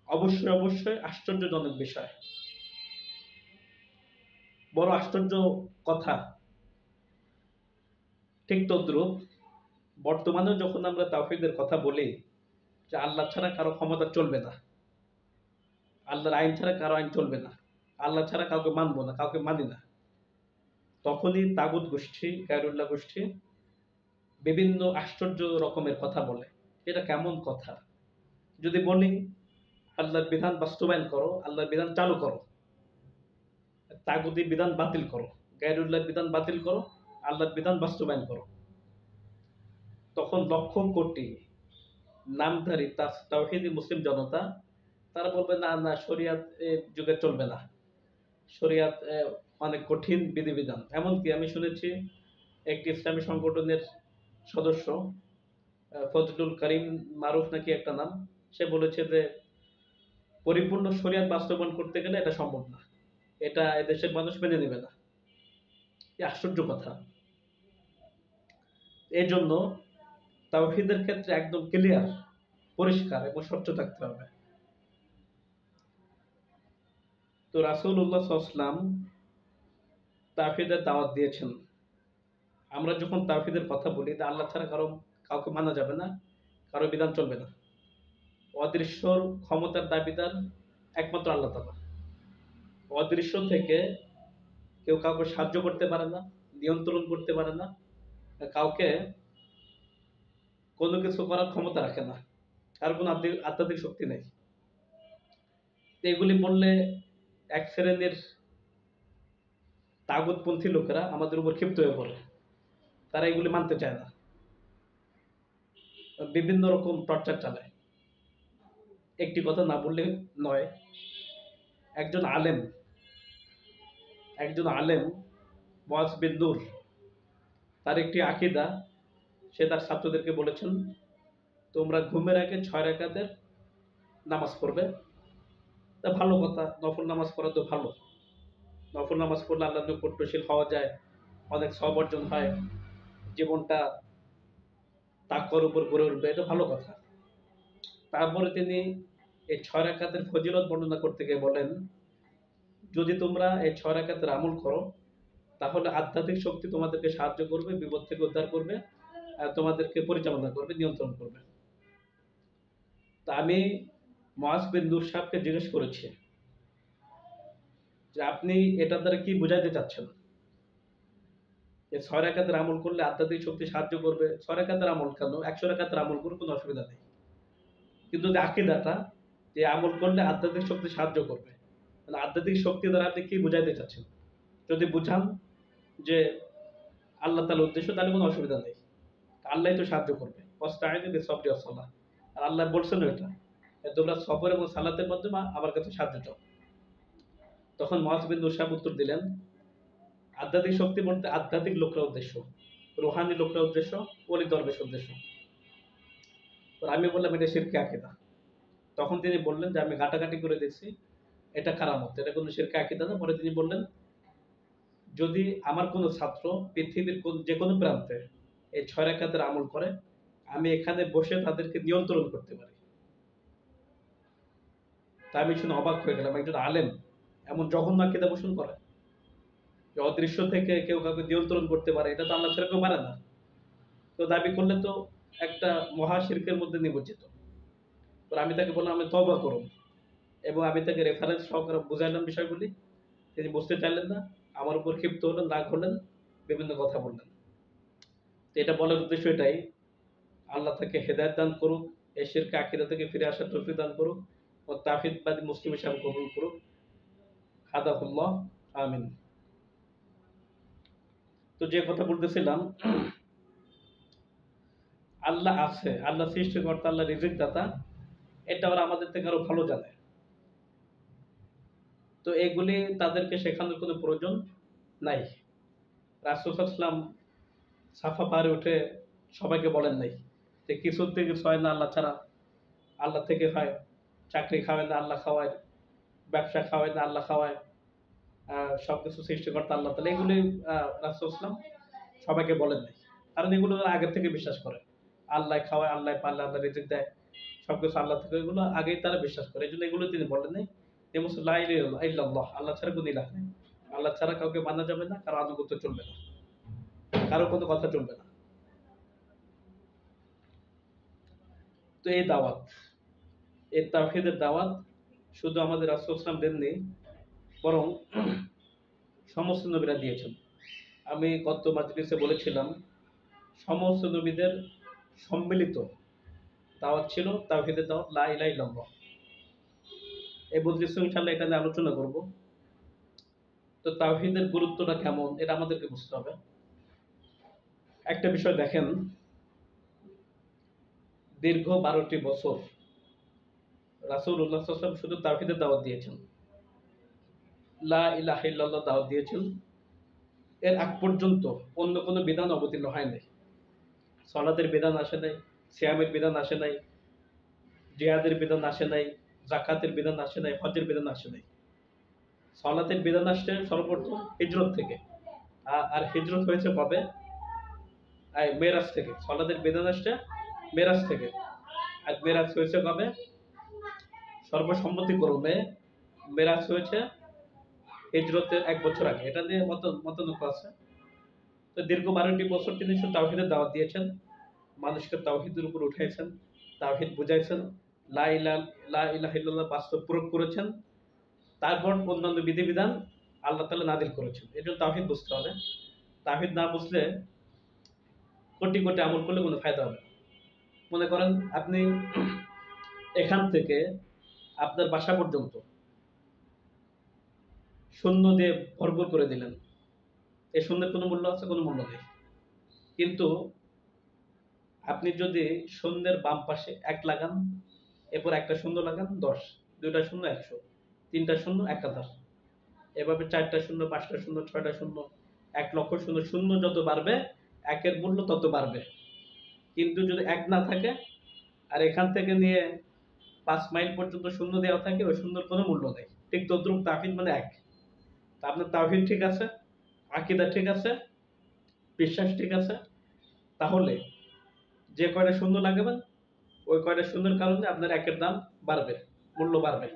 [SPEAKER 1] অবশ্যই অবশ্যই আশ্চর্যজনক বিষয়, বড় আশ্চর্য কথা। ঠিক তদ্রূপ বর্তমানেও যখন আমরা তাওহীদের কথা বলি যে আল্লাহ ছাড়া কারো ক্ষমতা চলবে না, আল্লাহর আইন ছাড়া কারো আইন চলবে না, আল্লাহ ছাড়া কাউকে মানবো না, কাউকে মানি না, তখনই তাগুত গোষ্ঠী, গায়রুল্লাহ গোষ্ঠী বিভিন্ন আশ্চর্য রকমের কথা বলে। এটা কেমন কথা? যদি বলি আল্লাহর বিধান বাস্তবায়ন করো, আল্লাহর বিধান চালু করো, তাগুতি বিধান বাতিল করো, গায়রুল্লাহর বিধান বাতিল করো, আল্লাহর বিধান বাস্তবায়ন করো, তখন লক্ষ কোটি নামধারী তাওহীদি মুসলিম জনতা তারা বলবে, না না, শরিয়াত যুগে চলবে না, শরিয়াত অনেক কঠিন বিধিবিধান। এমনকি আমি শুনেছি একটি ইসলামী সংগঠনের সদস্য, ফজলুল করিম মারুফ নাকি একটা নাম, সে বলেছে যে পরিপূর্ণ শরিয়াত বাস্তবায়ন করতে গেলে এটা সম্ভব না, এটা এদেশের মানুষ মেনে নেবে না। এই আশ্চর্য কথা। এই জন্য তাওহীদের ক্ষেত্রে একদম ক্লিয়ার, পরিষ্কার এবং স্বচ্ছ থাকতে হবে। তো রাসূলুল্লাহ সাল্লাল্লাহু আলাইহি ওয়াসাল্লাম তাওহীদের দাওয়াত দিয়েছেন। আমরা যখন তাওহীদের কথা বলি, তা আল্লাহ ছাড়া কাউকে মানা যাবে না, কারো বিধান চলবে না। অদৃশ্যর ক্ষমতার দাবিদার একমাত্র আল্লাহ তাআলা। অদৃশ্য থেকে কেউ কাউকে সাহায্য করতে পারে না, নিয়ন্ত্রণ করতে পারে না, কাউকে কোনো কিছু করার ক্ষমতা রাখে না, কার কোনো আধ্যাত্মিক শক্তি নেই। এগুলি বললে এক শ্রেণীর তাগুতপন্থী লোকেরা আমাদের উপর ক্ষিপ্ত হয়ে পড়ে, তারা এগুলি মানতে চায় না, বিভিন্ন রকম টর্চার চালায়। একটি কথা না বললে নয়, একজন আলেম মুআজ বিন নূর, তার একটি আকীদা, সে তার ছাত্রদেরকে বলেছেন, তোমরা ঘুমের আগে 6 রাকাতের নামাজ পড়বে। তা ভালো কথা, নফল নামাজ পড়া তো ভালো, নফল নামাজ পড়লে আল্লাহর নিকটশীল হওয়া যায়, অনেক সওয়াব অর্জন হয়, জীবনটা তাকওয়ার উপর গড়ে উঠবে, এটা ভালো কথা। তারপরে তিনি এই 6 রাকাতের ফজিলত বর্ণনা করতে গিয়ে বলেন, যদি তোমরা এই 6 রাকাতের আমল করো তাহলে আধ্যাত্মিক শক্তি তোমাদেরকে সাহায্য করবে, বিপদ থেকে উদ্ধার করবে, আর তোমাদেরকে পরিচালনা করবে, নিয়ন্ত্রণ করবে। তা আমি মুআজ বিন নূর সাহেবকে জিজ্ঞেস করেছি যে আপনি এটার দ্বারা কি বুঝাইতে চাচ্ছেন, যে 6 রাকাতের আমল করলে আধ্যাত্মিক শক্তি সাহায্য করবে। 6 রাকাতের আমল কেন, 100 রাকাতের আমল করে কোনো অসুবিধা নেই, কিন্তু যে আকীদাটা যে আমল করলে আধ্যাত্মিক শক্তি সাহায্য করবে, মানে আধ্যাত্মিক শক্তি দ্বারা আপনি কি বুঝাইতে চাচ্ছেন? যদি বুঝান যে আল্লাহ তাআলার উদ্দেশ্য, তাহলে কোনো অসুবিধা নেই, আল্লাহই তো সাহায্য করবে। ওয়াস্তাঈনু বিস-সাবরি ওয়াস-সালাহ, আর আল্লাহ বলছেন এটা, তোমরা সবর এবং সালাতের মাধ্যমে আমার কাছে সাহায্য চাও। তখন মুআজ বিন নূর সাহেব উত্তর দিলেন, আধ্যাত্মিক শক্তি বলতে আধ্যাত্মিক লোকরা উদ্দেশ্য, রুহানি লোকরা উদ্দেশ্য, ওলি দরবেশ উদ্দেশ্য। তো আমি বললাম এটা শিরকে আকীদা। তখন তিনি বললেন যে আমি ঘাটাঘাটি করে দেখছি, এটা কারামত, এটা কোনো শিরকে আকীদা না। পরে তিনি বললেন, যদি আমার কোনো ছাত্র পৃথিবীর যে কোনো প্রান্তে এই 6 রাকাতের আমল করে, আমি এখানে বসে তাদেরকে নিয়ন্ত্রণ করতে পারি। তা আমি শুনে অবাক হয়ে গেলাম, একজন আলেম এমন জঘন্য আকীদা পোষণ করে, যে অদৃশ্য থেকে কেউ কাউকে নিয়ন্ত্রণ করতে পারে, এটা তো আল্লাহ ছাড়া কেউ পারে না। তো দাবি করলে তো একটা মহা শিরকের মধ্যে নিমজ্জিত। তো আমি তাকে বললাম আমি তওবা করুন, এবং আমি তাকে রেফারেন্স সহকারে বুঝাইলাম বিষয়গুলি। তিনি বুঝতে চাইলেন না, আমার উপর ক্ষিপ্ত হলেন, রাগ হলেন, বিভিন্ন কথা বললেন। তো এটা বলার উদ্দেশ্য এটাই, আল্লাহ তাকে হেদায়েত দান করুক, এই শিরকে আকীদা থেকে ফিরে আসার তৌফিক দান করুক, ও তাওহীদবাদী মুসলিম হিসাবে কবুল করুক। হাদাহুল্লাহ, আমিন। তো যে কথা বলতেছিলাম, আল্লাহ আছে, আল্লাহ সৃষ্টিকর্তা, আল্লাহ রিজিক দাতা, এটা ওরা আমাদের থেকে আরো ভালো জানে। তো এগুলি তাদেরকে শেখানোর কোনো প্রয়োজন নাই। রাসূল সাল্লাল্লাহু আলাইহি ওয়াসাল্লাম সাফা পাহাড়ে উঠে সবাইকে বলেন নাই যে কিছুর থেকে কিছু হয় না আল্লাহ ছাড়া, আল্লাহ থেকে হয়, চাকরি খাওয়ায় না আল্লাহ খাওয়ায়, ব্যবসা খাওয়ায় না আল্লাহ খাওয়ায়, সবকিছু সৃষ্টিকর্তা আল্লাহ তাআলা। এগুলি রাসূল সাল্লাল্লাহু আলাইহি ওয়াসাল্লাম সবাইকে বলেন নাই, কারণ এগুলো তারা আগের থেকে বিশ্বাস করে। আল্লাহ খাওয়ায়, আল্লাহ পারলে আল্লাহ রিজিক দেয়, সবকিছু আল্লাহ থেকে, এগুলো আগেই তারা বিশ্বাস করে। এই জন্য এগুলো তিনি বলেন নাই। তিনি বলছেন লা ইলাহা ইল্লাল্লাহ, আল্লাহ ছাড়া কোনো ইলাহ নেই, আল্লাহ ছাড়া কাউকে মানা যাবে না, কারো আনুগত্য চলবে না, কারো কোনো কথা চলবে না। তো এই দাওয়াত, এই তাওহীদের দাওয়াত শুধু আমাদের রাসূল সাল্লাল্লাহু আলাইহি ওয়াসাল্লাম দেননি, বরং সমস্ত নবীরা দিয়েছেন। আমি গত মাজলিসে বলেছিলাম, সমস্ত নবীদের সম্মিলিত দাওয়াত ছিল তাওহীদের দাওয়াত, লা ইলাহা ইল্লাল্লাহ। এই মজলিসে ইনশাআল্লাহ এটা নিয়ে আলোচনা করব। তো তাওহীদের গুরুত্বটা কেমন, এটা আমাদেরকে বুঝতে হবে। একটা বিষয় দেখেন, দীর্ঘ 12টি বছর রাসূলুল্লাহ সাল্লাল্লাহু আলাইহি ওয়াসাল্লাম শুধু তাওহীদের দাওয়াত দিয়েছেন, লা ইলাহা ইল্লাল্লাহ দাওয়াত দিয়েছেন। এর আগ পর্যন্ত অন্য কোনো বিধান অবতীর্ণ হয় নাই। সালাতের বিধান আসে নাই, সিয়ামের বিধান আসে নাই, জিহাদের বিধান আসে নাই, যাকাতের বিধান আসে নাই, হজ্জের বিধান আসে নাই। সালাতের বিধান আসছে সর্বপ্রথম হিজরত থেকে, আর হিজরত হয়েছে কবে? মেরাজ থেকে। সালাতের বিধান আসছে মেরাজ থেকে, আর মেরাজ হয়েছে কবে? সর্বসম্মতিক্রমে মেরাজ হয়েছে হিজরতের 1 বছর আগে। এটা নিয়ে মতানৈক্য আছে। তো দীর্ঘ 12টি বছর তিনি শুধু তাওহীদের দাওয়াত দিয়েছেন, মানুষকে তাওহীদের উপর উঠাইছেন, তাওহীদ বুঝাইছেন, লা ইলাহা ইল্লাল্লাহ বাস্তব প্রয়োগ করেছেন। তারপর অন্যান্য বিধিবিধান আল্লাহ তাআলা নাযিল করেছেন। এজন্য তাওহীদ বুঝতে হবে। তাওহীদ না বুঝলে কোটি কোটি আমল করলে কোনো ফায়দা হবে না। মনে করেন আপনি এখান থেকে আপনার বাসা পর্যন্ত শূন্য দিয়ে ভরপুর করে দিলেন, এই শূন্যের কোনো মূল্য আছে? কোনো মূল্য নেই। কিন্তু আপনি যদি শূন্যের বাম পাশে ১ লাগান, এরপর একটা শূন্য লাগান ১০, ২টা শূন্য ১০০, ৩টা শূন্য ১,০০০, এভাবে ৪টা শূন্য, ৫টা শূন্য, ৬টা শূন্য, ১,০০,০০০ শূন্য, শূন্য যত বাড়বে একের মূল্য তত বাড়বে। কিন্তু যদি ১ না থাকে আর এখান থেকে নিয়ে ৫ মাইল পর্যন্ত শূন্য দেওয়া থাকে, ওই শূন্যর কোনো মূল্য নেই। ঠিক তদ্রুপ তাওহীদ মানে এক। তা আপনার তাওহীদ ঠিক আছে, আকীদা ঠিক আছে, বিশ্বাস ঠিক আছে, তাহলে যে কয়টা শূন্য লাগাবেন ওই কয়টা শূন্যের কারণে আপনার একের দাম বাড়বে, মূল্য বাড়বে,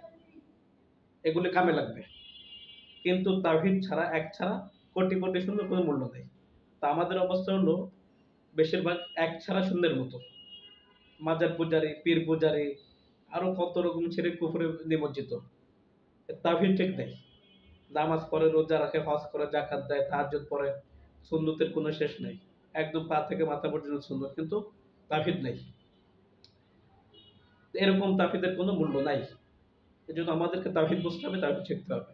[SPEAKER 1] এগুলি কামে লাগবে। কিন্তু তাওহীদ ছাড়া, এক ছাড়া কোটি কোটি শূন্যের কোনো মূল্য নেই। তা আমাদের অবস্থা হলো বেশিরভাগ এক ছাড়া শূন্যের মতো। মাজার পূজারি, পীর পূজারি, আরো কত রকম শিরক কুফরে নিমজ্জিত। তাওহীদ ঠিক নেই। নামাজ পড়ে, রোজা রাখে, হজ করে, যাকাত দেয়, তাহাজ্জুদ পড়ে, সুন্নতের কোনো শেষ নেই। একদম পা থেকে মাথা পর্যন্ত সুন্নত, কিন্তু তাওহীদ নেই। এরকম তাওহীদের কোনো মূল্য নাই। এজন্য আমাদেরকে তাওহীদ বুঝতে হবে, তাওহীদ শিখতে হবে।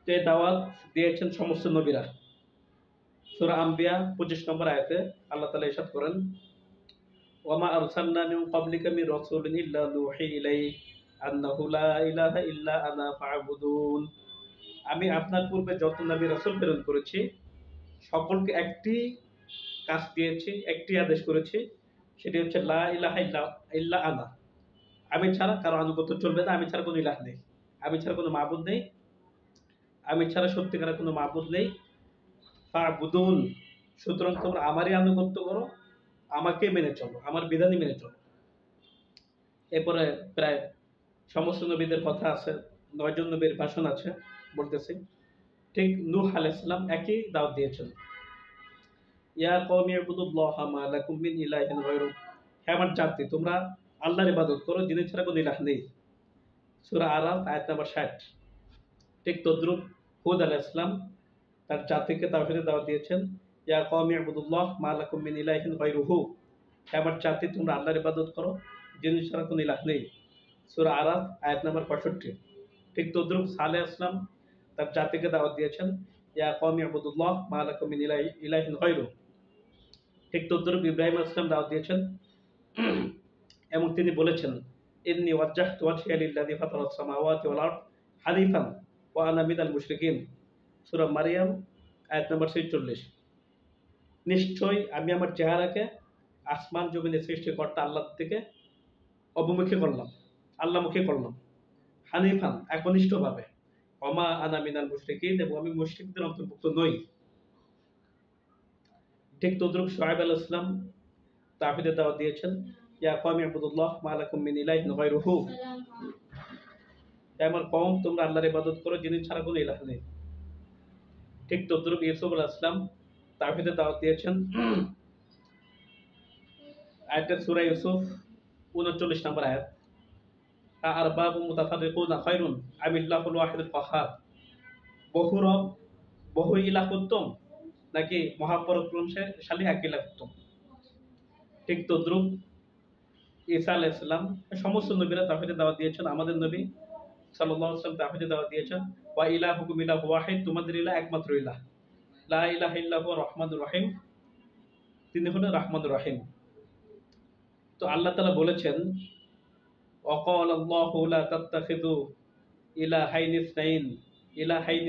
[SPEAKER 1] যে দাওয়াত দিয়েছেন সমস্ত নবীরা। সূরা আম্বিয়া ২৫ নম্বর আয়াতে আল্লাহ তাআলা ইরশাদ করেন, ওয়ামা আরসালনা মিন ক্বাবলিকা মির রাসূলিন ইল্লা নূহি ইলাইহি আন্নাহু লা ইলাহা ইল্লা আনা ফা'বুদুন। আমি আপনার পূর্বে যত নবী রাসূল প্রেরণ করেছি সকলকে একটি কাজ দিয়েছি, একটি আদেশ করেছি, সেটি হচ্ছে লা ইলাহা ইল্লা আনা। আমি ছাড়া কারো আনুগত্য চলবে না, আমি ছাড়া কোনো ইলাহ নেই, আমি ছাড়া কোনো মাবুদ নেই, আমি ছাড়া সত্যিকারের কোনো মাবুদ নেই। ফা'বুদুন, সুতরাং তোমরা আমারই আনুগত্য করো, আমাকে মেনে চলো, আমার বিধানই মেনে চলো। এরপরে প্রায় সমস্ত নবীদের কথা আছে, ৯ জন নবীর ভাষণ আছে, বলতেছি। ঠিক নূহ আলাইহিস সালাম একই দাওয়াত দিয়েছেন, ইয়া কওমি ইবুদুল্লাহা মা লাকুম মিন ইলাহিন গায়রু। হে আমার জাতি, তোমরা আল্লাহর ইবাদত করো, যিনি ছাড়া কোনো ইলাহ নেই। সূরা আরাফ আয়াত নাম্বার ৬০। ঠিক তদ্রুপ হুদ আলাইহিস সালাম তার জাতিকে তাওহীদের দাওয়াত দিয়েছেন, ইয়া কওমি ইবুদুল্লাহ মা লাকুম মিন ইলাহিন গায়রুহু। হে আমার জাতি, তোমরা আল্লাহর ইবাদত করো, যিনি ছাড়া কোনো ইলাহ নেই। সূরা আরাফ আয়াত নাম্বার ৬৫। ঠিক তদ্রুপ সালেহ আলাইহিস সালাম তার জাতিকে দাওয়াত দিয়েছেন, ইয়া কওমি ইবুদুল্লাহ মা লাকুম মিন ইলাহিন গায়রু। ঠিক তদ্রুপ ইব্রাহিম আলাইহিস সালাম দাওয়াত দিয়েছেন এবং তিনি বলেছেন, ইন্নী ওয়াজ্জাহতু ওয়াজহিয়া লিল্লাযী ফাতারাস সামাওয়াতি ওয়াল আরদ হানিফান ওয়া আনা মিনাল মুশরিকিন। সূরা মারইয়াম আয়াত নম্বর ৪৬। নিশ্চয়ই আমি আমার চেহারাকে আসমান জমিনের সৃষ্টিকর্তা আল্লাহর দিকে অবমুখী করলাম, আল্লাহমুখী করলাম, হানিফান একনিষ্ঠভাবে, ওমা আনা মিনাল মুশরিকিন, এবং আমি মুশরিকদের অন্তর্ভুক্ত নই। ঠিক তদ্রুপ শুআয়ব আলাইহিস সালাম তাওহীদের দাওয়াত দিয়েছেন, ইয়া কওমি ইবুদুল্লাহ মা লাকুম মিন ইলাহিন গায়রুহু। হে আমার কওম, তোমরা আল্লাহর ইবাদত করো, যিনি ছাড়া কোনো ইলাহ নেই। ঠিক তদ্রুপ ইউসুফ আলাইহিস সালাম তাওহীদের দাওয়াত দিয়েছেন। আয়াতের সূরা ইউসুফ ৩৯ নম্বর আয়াত, আরবাবু মুতাফাররিকুনা খায়রুন আমিল্লাহুল ওয়াহিদুল কাহ্হার। বহু রব, বহু ইলাহ উত্তম, নাকি মহাপরাক্রমশালী এক ইলাহ উত্তম। ঠিক তদ্রুপ ঈসা আলাইহিস সালাম, সমস্ত নবীরা তাওহীদের দাওয়াত দিয়েছেন। আমাদের নবী সাল্লাল্লাহু আলাইহি ওয়াসাল্লাম তাওহীদের দাওয়াত দিয়েছেন, ওয়া ইলাহুকুম ইলাহু ওয়াহিদ, তোমাদের ইলাহ একমাত্র ইলাহ, লা ইলাহা ইল্লা হুয়া রহমানুর রহিম, তিনি হলেন রহমানুর রহিম। তো আল্লাহ তাআলা বলেছেন, ওয়াকালা আল্লাহু লা তাত্তাখিযু ইলাহাইনি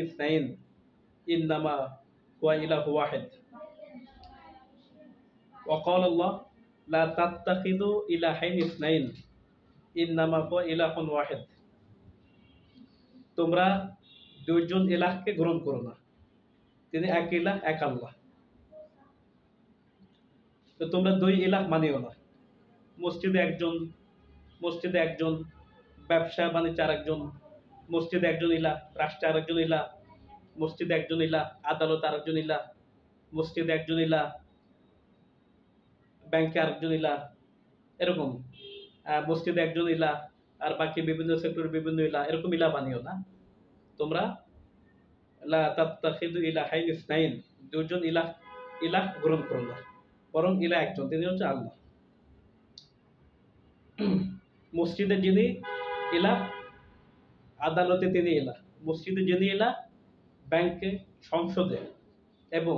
[SPEAKER 1] ইসনাইন ইন্নামা হুয়া ইলাহু ওয়াহিদ। ওয়াকালা আল্লাহ লা তাত্তাখিযু ইলাহাইনি ইসনাইন ইন্নামা হুয়া ইলাহুন ওয়াহিদ। তোমরা দুইজন ইলাহকে গ্রহণ করো না, তিনি এক ইলাহ, এক আল্লাহ। তো তোমরা দুই ইলাহ মানিও না। মসজিদে একজন, ব্যবসা বাণিজ্য আরেকজন, মসজিদে একজন ইলাহ, রাষ্ট্রে আরেকজন ইলাহ, মসজিদে একজন ইলাহ, আদালত আরেকজন ইলাহ, মসজিদে একজন ইলাহ, ব্যাংকে আরেকজন ইলাহ, এরকম মসজিদে একজন ইলাহ আর বাকি বিভিন্ন সেক্টরে বিভিন্ন ইলাহ, এরকম ইলাহ বানিও না। তোমরা লা তাত্তাখিযু ইলাহাইনি ইসনাইন, দুইজন ইলাহ গ্রহণ করো না, বরং ইলাহ একজন, তিনি হচ্ছে আল্লাহ। মসজিদে যিনি ইলাহ, আদালতে তিনি ইলাহ। মসজিদে যিনি ইলাহ, ব্যাংকে, সংসদে এবং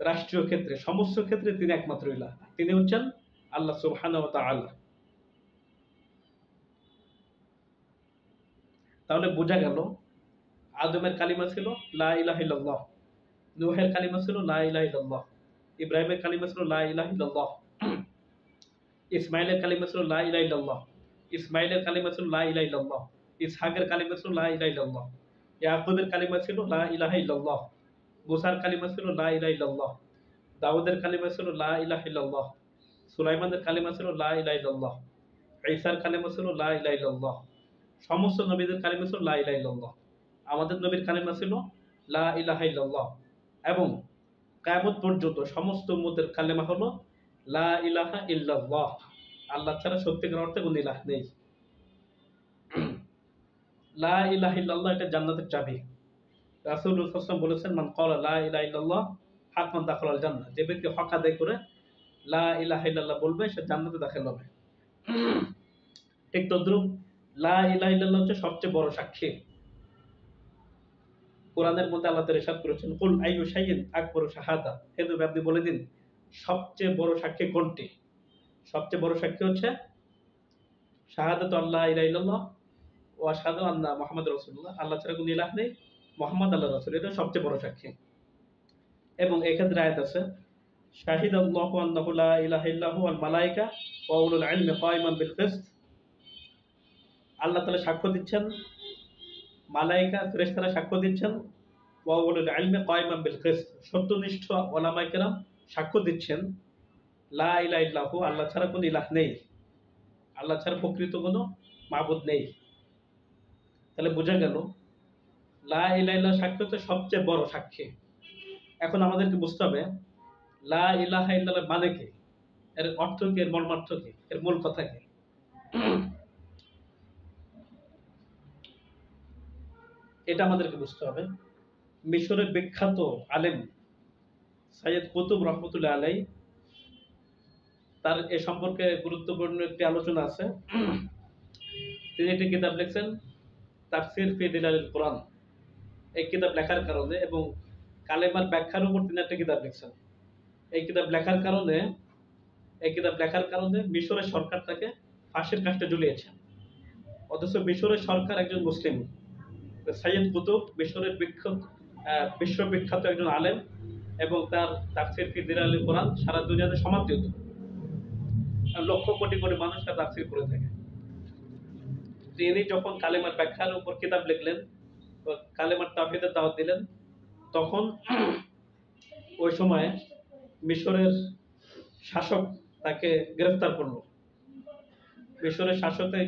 [SPEAKER 1] রাষ্ট্রীয় ক্ষেত্রে, সমস্ত ক্ষেত্রে তিনি একমাত্র ইলাহ। তিনি হচ্ছেন আল্লাহ সুবহানাহু ওয়া তাআলা। তাহলে বোঝা গেল আদমের কালিমা ছিল লা ইলাহা ইল্লাল্লাহ, নূহের কালিমা ছিল লা ইলাহা ইল্লাল্লাহ, ইব্রাহিমের কালিমা ছিল লা ইলাহা ইল্লাল্লাহ, ইসমাইলের কালিমা ছিল লা ইলাহা ইল্লাল্লাহ, ইসমাইলের কালিমা ছিল লা ইলাহা ইল্লাল্লাহ, ইসহাকের কালিমা ছিল লা ইলাহা ইল্লাল্লাহ, ইয়াকুবের কালিমা ছিল লা ইলাহা ইল্লাল্লাহ, মুসার কালিমা ছিল লা ইলাহা ইল্লাল্লাহ, দাউদের কালিমা ছিল লা ইলাহা ইল্লাল্লাহ, সুলাইমানের কালিমা ছিল লা ইলাহা ইল্লাল্লাহ, ঈসার কালিমা ছিল লা ইলাহা ইল্লাল্লাহ। সমস্ত নবীদের কালিমা ছিল লা ইলাহা ইল্লাল্লাহ। আমাদের নবীর কালিমা ছিল লা ইলাহা ইল্লাল্লাহ। এবং কিয়ামত পর্যন্ত সমস্ত উম্মতের কালিমা হলো লা ইলাহা ইল্লাল্লাহ। আল্লাহ ছাড়া সত্যিকার অর্থে কোনো ইলাহ নেই। লা ইলাহা ইল্লাল্লাহ এটা জান্নাতের চাবি। রাসূলুল্লাহ সাল্লাল্লাহু আলাইহি ওয়াসাল্লাম বলেছেন, মান ক্বালা লা ইলাহা ইল্লাল্লাহ হাক্কান দাখালাল জান্নাহ। যে ব্যক্তি হক আদায় করে লা ইলাহা ইল্লাল্লাহ বলবে, সে জান্নাতে দাখিল হবে। ঠিক তদ্রুপ লা ইলাহা ইল্লাল্লাহ হচ্ছে সবচেয়ে বড় সাক্ষী। কোরআনের মধ্যে আল্লাহ তাআলা ইরশাদ করেছেন, কুল আইয়ু শাইইন আকবারু শাহাদা। হে নবী, আপনি বলে দিন সবচেয়ে বড় সাক্ষী কোনটি? সবচেয়ে বড় সাক্ষী হচ্ছে শাহাদাতু আল্লা ইলাহা ইল্লাল্লাহ ওয়া আশহাদু আন্না মুহাম্মাদুর রাসূলুল্লাহ। আল্লাহ ছাড়া কোনো ইলাহ নেই, মুহাম্মদ আল্লাহর রাসূল। এটা সবচেয়ে বড় সাক্ষী। এবং এক্ষেত্রে আয়াত আছে, শাহিদাল্লাহু আন্নাহু লা ইলাহা ইল্লাহু ওয়াল মালায়েকা ওয়া উলুল ইলমি কায়িমান বিল কিসত। আল্লাহ তাআলা সাক্ষ্য দিচ্ছেন, মালায়েকা ফেরেশতারা সাক্ষ্য দিচ্ছেন, ওয়া উলুল ইলমি কায়িমান বিল কিসত। সত্যনিষ্ঠ উলামায়ে কেরাম সাক্ষ্য দিচ্ছেন লা ইলাহা ইল্লাহু, আল্লাহ ছাড়া কোনো ইলাহ নেই, আল্লাহ ছাড়া প্রকৃত কোনো মাবুদ নেই। তাহলে বোঝা গেল লা ইলাহা ইল্লাল্লাহ সাক্ষ্য হচ্ছে সবচেয়ে বড় সাক্ষী। এখন আমাদেরকে বুঝতে হবে লা ইলাহা ইল্লাল্লাহ মানে কি, এর অর্থ কি, এর মর্মার্থ কি, এর মূল কথা কি। এটা আমাদেরকে বুঝতে হবে। মিশরের বিখ্যাত আলেম সাইয়্যিদ কুতুব রহমতুল্লাহ আলাইহি, তার এ সম্পর্কে গুরুত্বপূর্ণ একটি আলোচনা আছে। তিনি একটি কিতাব লিখছেন, তাফসীর ফি দিলালিল কোরআন। এই কিতাব লেখার কারণে এবং কালেমার ব্যাখ্যার উপর তিনি একটা কিতাব লিখছেন। এই কিতাব লেখার কারণে মিশরের সরকার তাকে ফাঁসির কাস্টে ঝুলিয়েছে। অথচ মিশরের সরকার একজন মুসলিম। সাইয়্যিদ কুতুব মিশরের বিশ্ববিখ্যাত একজন আলেম এবং তার তাফসীর ফি দিলালিল কোরআন সারা দুনিয়াতে সমাদৃত। লক্ষ কোটি কোটি মানুষ তার তাফসীর করে থাকে। তিনি যখন কালেমার ব্যাখ্যার উপর কিতাব লিখলেন, কালেমার তাওহীদের দাওয়াত দিলেন, তখন ওই সময়ে মিশরের শাসক তাকে গ্রেফতার করলো। মিশরের শাসক তাকে